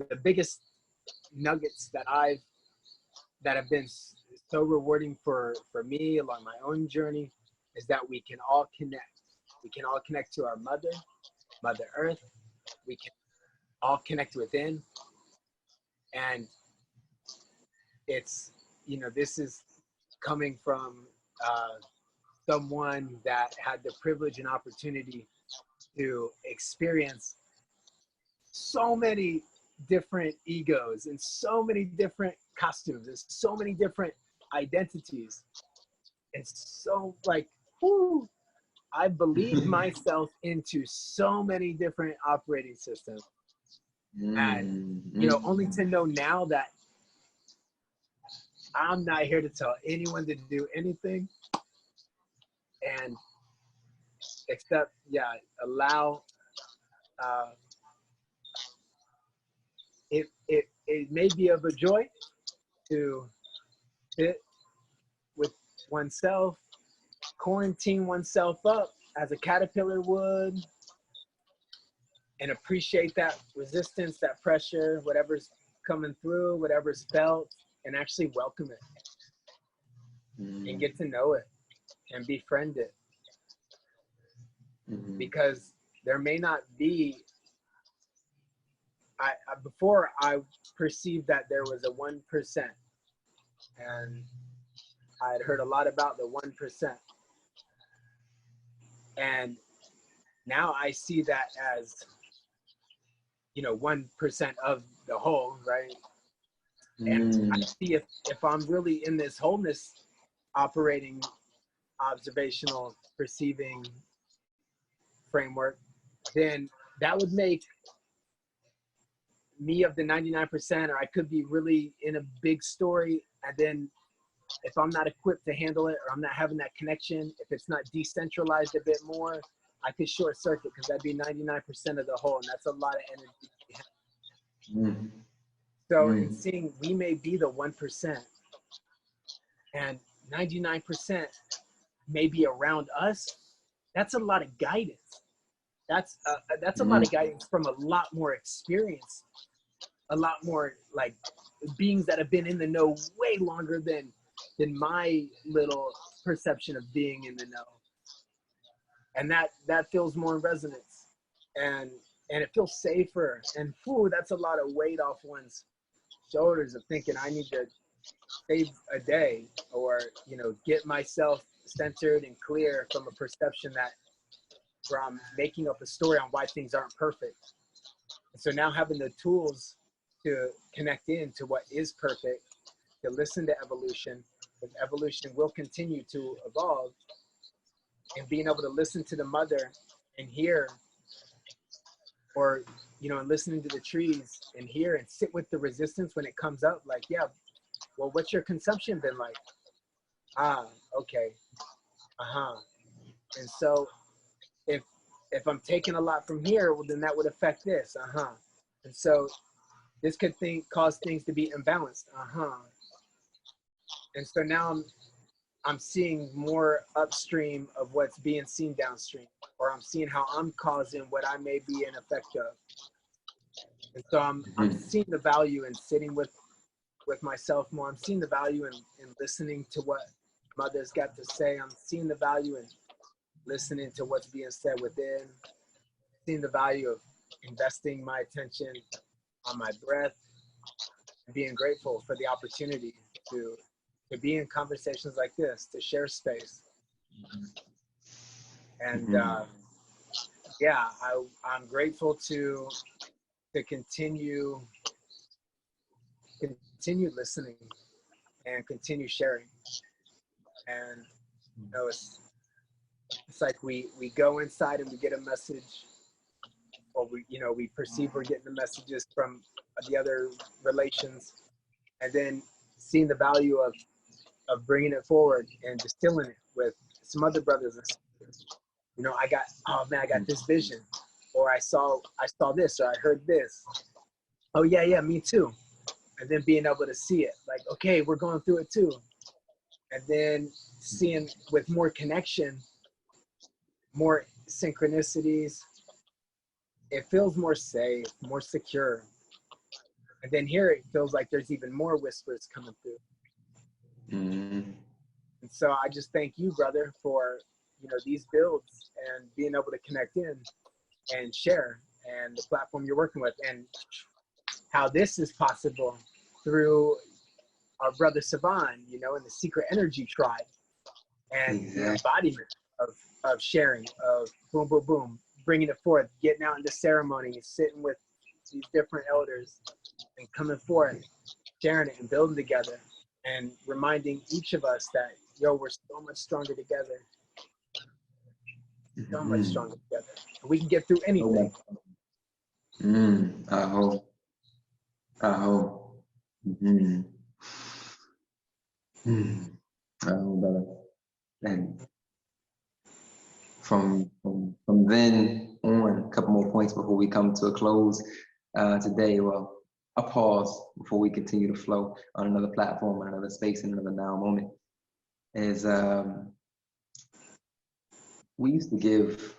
Speaker 3: the biggest nuggets that have been so rewarding for me along my own journey is that we can all connect. We can all connect to our Mother Earth. We can all connect within. And it's, you know, this is coming from someone that had the privilege and opportunity to experience so many different egos and so many different costumes and so many different identities. And so, like, whoo, I believed myself into so many different operating systems. And, you know, only to know now that I'm not here to tell anyone to do anything, and except, yeah, allow, it may be of a joy to sit with oneself, quarantine oneself up as a caterpillar would, and appreciate that resistance, that pressure, whatever's coming through, whatever's felt, and actually welcome it and get to know it and befriend it. Because there may not be, before I perceived that there was a 1%, and I had heard a lot about the 1%. And now I see that as, 1% of the whole, right? And I see if I'm really in this wholeness, operating, observational, perceiving framework, then that would make me of the 99%, or I could be really in a big story. And then if I'm not equipped to handle it, or I'm not having that connection, if it's not decentralized a bit more, I could short circuit, because that'd be 99% of the whole. And that's a lot of energy. So in seeing we may be the 1% and 99% may be around us, that's a lot of guidance. That's a lot of guidance from a lot more experience, a lot more like beings that have been in the know way longer than my little perception of being in the know. And that feels more in resonance, and it feels safer. And that's a lot of weight off one's shoulders of thinking I need to save a day, or get myself centered and clear from a perception that from making up a story on why things aren't perfect. And so now having the tools to connect into what is perfect, to listen to evolution, because evolution will continue to evolve, and being able to listen to the mother and hear, or and listening to the trees and hear and sit with the resistance when it comes up, like, yeah, well, what's your consumption been like? Okay. And so if I'm taking a lot from here, well, then that would affect this. And so this could cause things to be imbalanced. And so now I'm seeing more upstream of what's being seen downstream, or I'm seeing how I'm causing what I may be in effect of. And so I'm seeing the value in sitting with myself more. I'm seeing the value in listening to what mother's got to say. I'm seeing the value in listening to what's being said within. Seeing the value of investing my attention on my breath, and being grateful for the opportunity to be in conversations like this, to share space. And I'm grateful to continue listening and continue sharing. And it's like we go inside and we get a message, or we perceive we're getting the messages from the other relations, and then seeing the value of bringing it forward and distilling it with some other brothers and sisters. I got this vision, or I saw this, or I heard this. Oh yeah, me too. And then being able to see it, like, okay, we're going through it too. And then seeing with more connection, more synchronicities, it feels more safe, more secure. And then here it feels like there's even more whispers coming through. And so I just thank you, brother, for these builds and being able to connect in and share, and the platform you're working with, and how this is possible through our brother Savan, and the Secret Energy Tribe, and the embodiment of sharing, of boom, boom, boom, bringing it forth, getting out into ceremony, sitting with these different elders and coming forth, sharing it and building together, and reminding each of us that, we're so much stronger together. So much stronger together. We can get through anything.
Speaker 2: I hope. I hope, brother. And from then on, a couple more points before we come to a close today. Well, a pause before we continue to flow on another platform, on another space, in another now moment. Is we used to give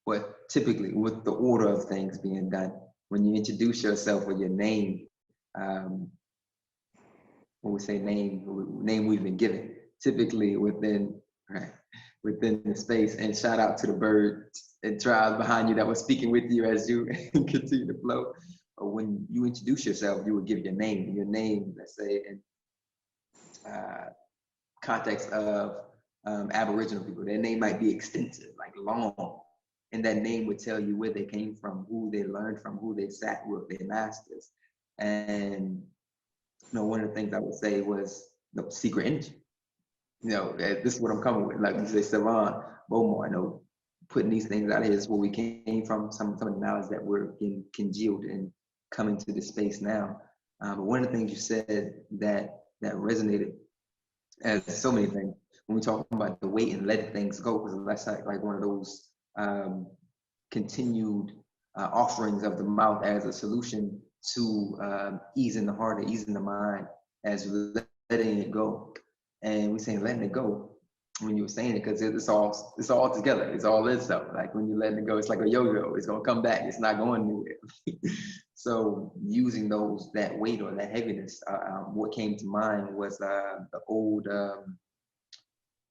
Speaker 2: what typically, with the order of things being done, when you introduce yourself with your name, when we say name we've been given, typically within the space. And shout out to the birds and tribes behind you that was speaking with you as you continue to flow. Or when you introduce yourself, you would give your name. Your name, let's say, in context of Aboriginal people, their name might be extensive, like long. And that name would tell you where they came from, who they learned from, who they sat with, their masters. And one of the things I would say was the secret energy. This is what I'm coming with. Like you say, Savan, Beaumont, putting these things out here is where we came from, some of the knowledge that we're getting congealed and coming to this space now. But one of the things you said that resonated, as so many things, when we talk about the weight and letting things go, because that's like one of those continued offerings of the mouth as a solution to easing the heart or easing the mind, as letting it go. And we saying letting it go when you were saying it, because it's all together. It's all this stuff. Like when you're letting it go, it's like a yo-yo. It's gonna come back. It's not going anywhere. So using that weight or that heaviness, what came to mind was the old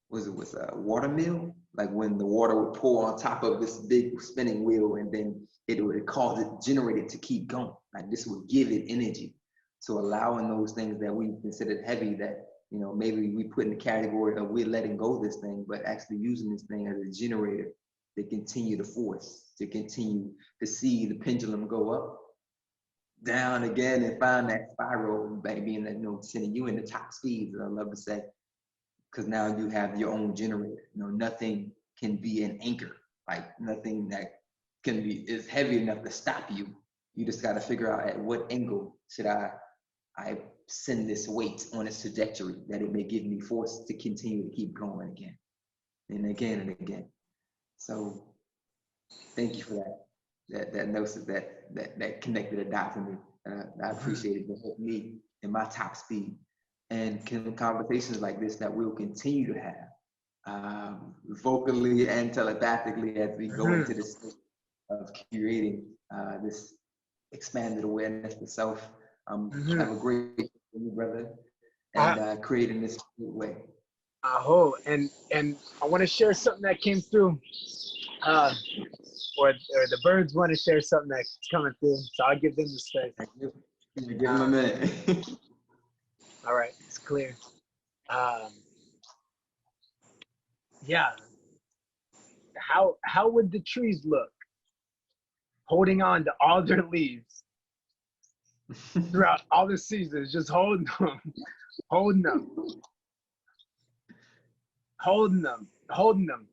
Speaker 2: water mill, like when the water would pour on top of this big spinning wheel, and then it would cause it, generate it to keep going. Like this would give it energy. So allowing those things that we considered heavy, that maybe we put in the category of we're letting go of this thing, but actually using this thing as a generator to continue the force, to continue to see the pendulum go up, down again, and find that spiral, baby, and that sending you in the top speeds, I love to say, because now you have your own generator. Nothing can be an anchor, like nothing that is heavy enough to stop you. You just got to figure out at what angle should I send this weight on its trajectory, that it may give me force to continue to keep going again and again and again. So thank you for that gnosis that connected the dots to me. I appreciate it. It helped me in my top speed. And conversations like this that we'll continue to have vocally and telepathically as we go into this state of creating this expanded awareness to self. Have a great day, brother, and creating this way.
Speaker 3: And I want to share something that came through, or the birds want to share something that's coming through, so I'll give them the space.
Speaker 2: Give them a minute.
Speaker 3: All right, it's clear. Yeah. How would the trees look holding on to all their leaves throughout all the seasons, just holding them, holding them, holding them, holding them?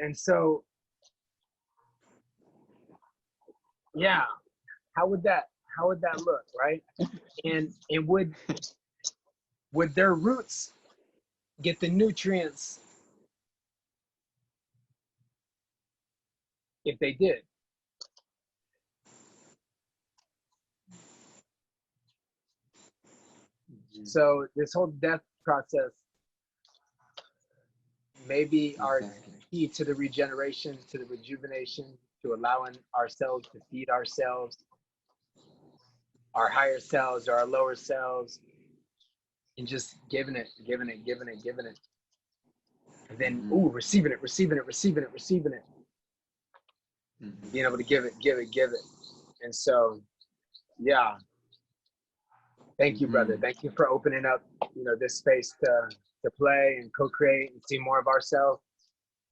Speaker 3: And so, yeah, how would that look, right? And would their roots get the nutrients if they did? So this whole death process may be our key to the regeneration, to the rejuvenation, to allowing ourselves to feed ourselves, our higher selves or our lower selves, and just giving it. And then, receiving it. Being able to give it. And so, yeah. Thank you, brother. Thank you for opening up, this space to play and co-create and see more of ourselves,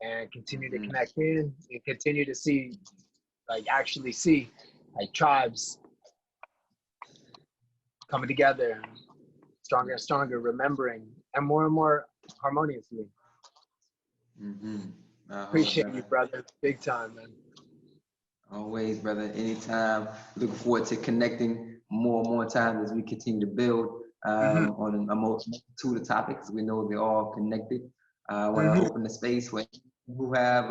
Speaker 3: and continue to connect in and continue to see, actually see, tribes coming together, stronger and stronger, remembering, and more harmoniously. Appreciate you, brother. Big time, man.
Speaker 2: Always, brother. Anytime. Looking forward to connecting more and more times as we continue to build on a multitude of topics. We know they're all connected. I want to open the space for who have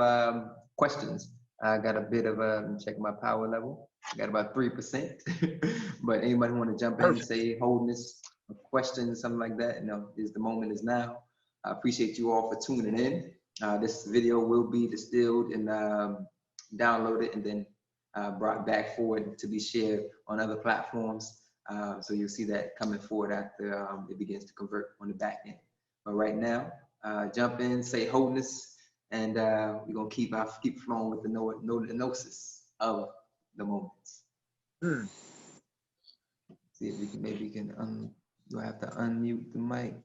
Speaker 2: questions. I got a bit of check my power level. I got about 3%. But anybody want to jump in and say wholeness, a question, something like that? The moment is now. I appreciate you all for tuning in. This video will be distilled and downloaded and then brought back forward to be shared on other platforms. So you'll see that coming forward after it begins to convert on the back end. But right now, jump in, say wholeness, and we're gonna keep flowing with the gnosis of the moments. See if we can, maybe we can, you'll have to unmute the mic.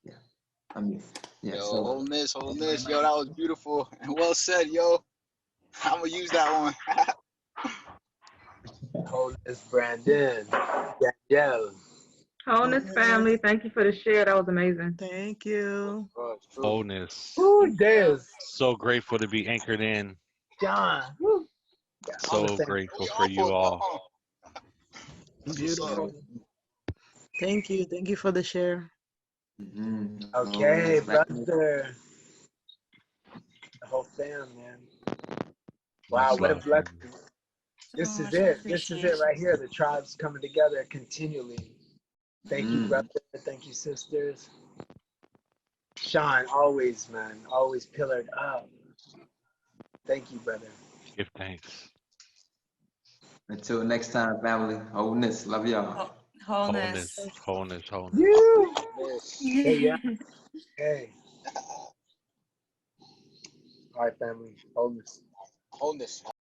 Speaker 2: Yeah. I mean, yeah.
Speaker 5: Yo,
Speaker 2: So
Speaker 5: wholeness. Yo, that was beautiful and well said, yo. I'm gonna use that one.
Speaker 3: Wholeness, Brandon, Danielle.
Speaker 6: Wholeness family, thank you for the share. That was amazing.
Speaker 7: Thank you.
Speaker 5: Oh, it's true.
Speaker 8: Wholeness.
Speaker 3: Ooh, Dez,
Speaker 8: So grateful to be anchored in.
Speaker 3: John. Woo. Yeah, all the
Speaker 8: So
Speaker 3: family.
Speaker 8: grateful for you all.
Speaker 7: Beautiful. Thank you. Thank you for the share.
Speaker 3: Okay,
Speaker 2: Back-
Speaker 3: brother. The whole fam, man. Wow,
Speaker 8: Much
Speaker 3: what a
Speaker 8: love,
Speaker 3: blessing.
Speaker 8: family.
Speaker 3: This
Speaker 7: Oh,
Speaker 3: is
Speaker 7: I
Speaker 3: it. This is
Speaker 7: appreciate
Speaker 3: it right here. The tribe's coming together continually. Thank you,
Speaker 2: Mhm.
Speaker 3: brother. Thank you, sisters. Sean, always, man. Always pillared up. Thank you, brother.
Speaker 8: Give thanks.
Speaker 2: Until next time, family. Wholeness. Love y'all.
Speaker 8: Wholeness.
Speaker 7: Wholeness.
Speaker 8: Wholeness. Wholeness.
Speaker 3: You.
Speaker 5: Wholeness.
Speaker 3: Hey, yeah. Hey. All right, family. Wholeness.
Speaker 5: Wholeness.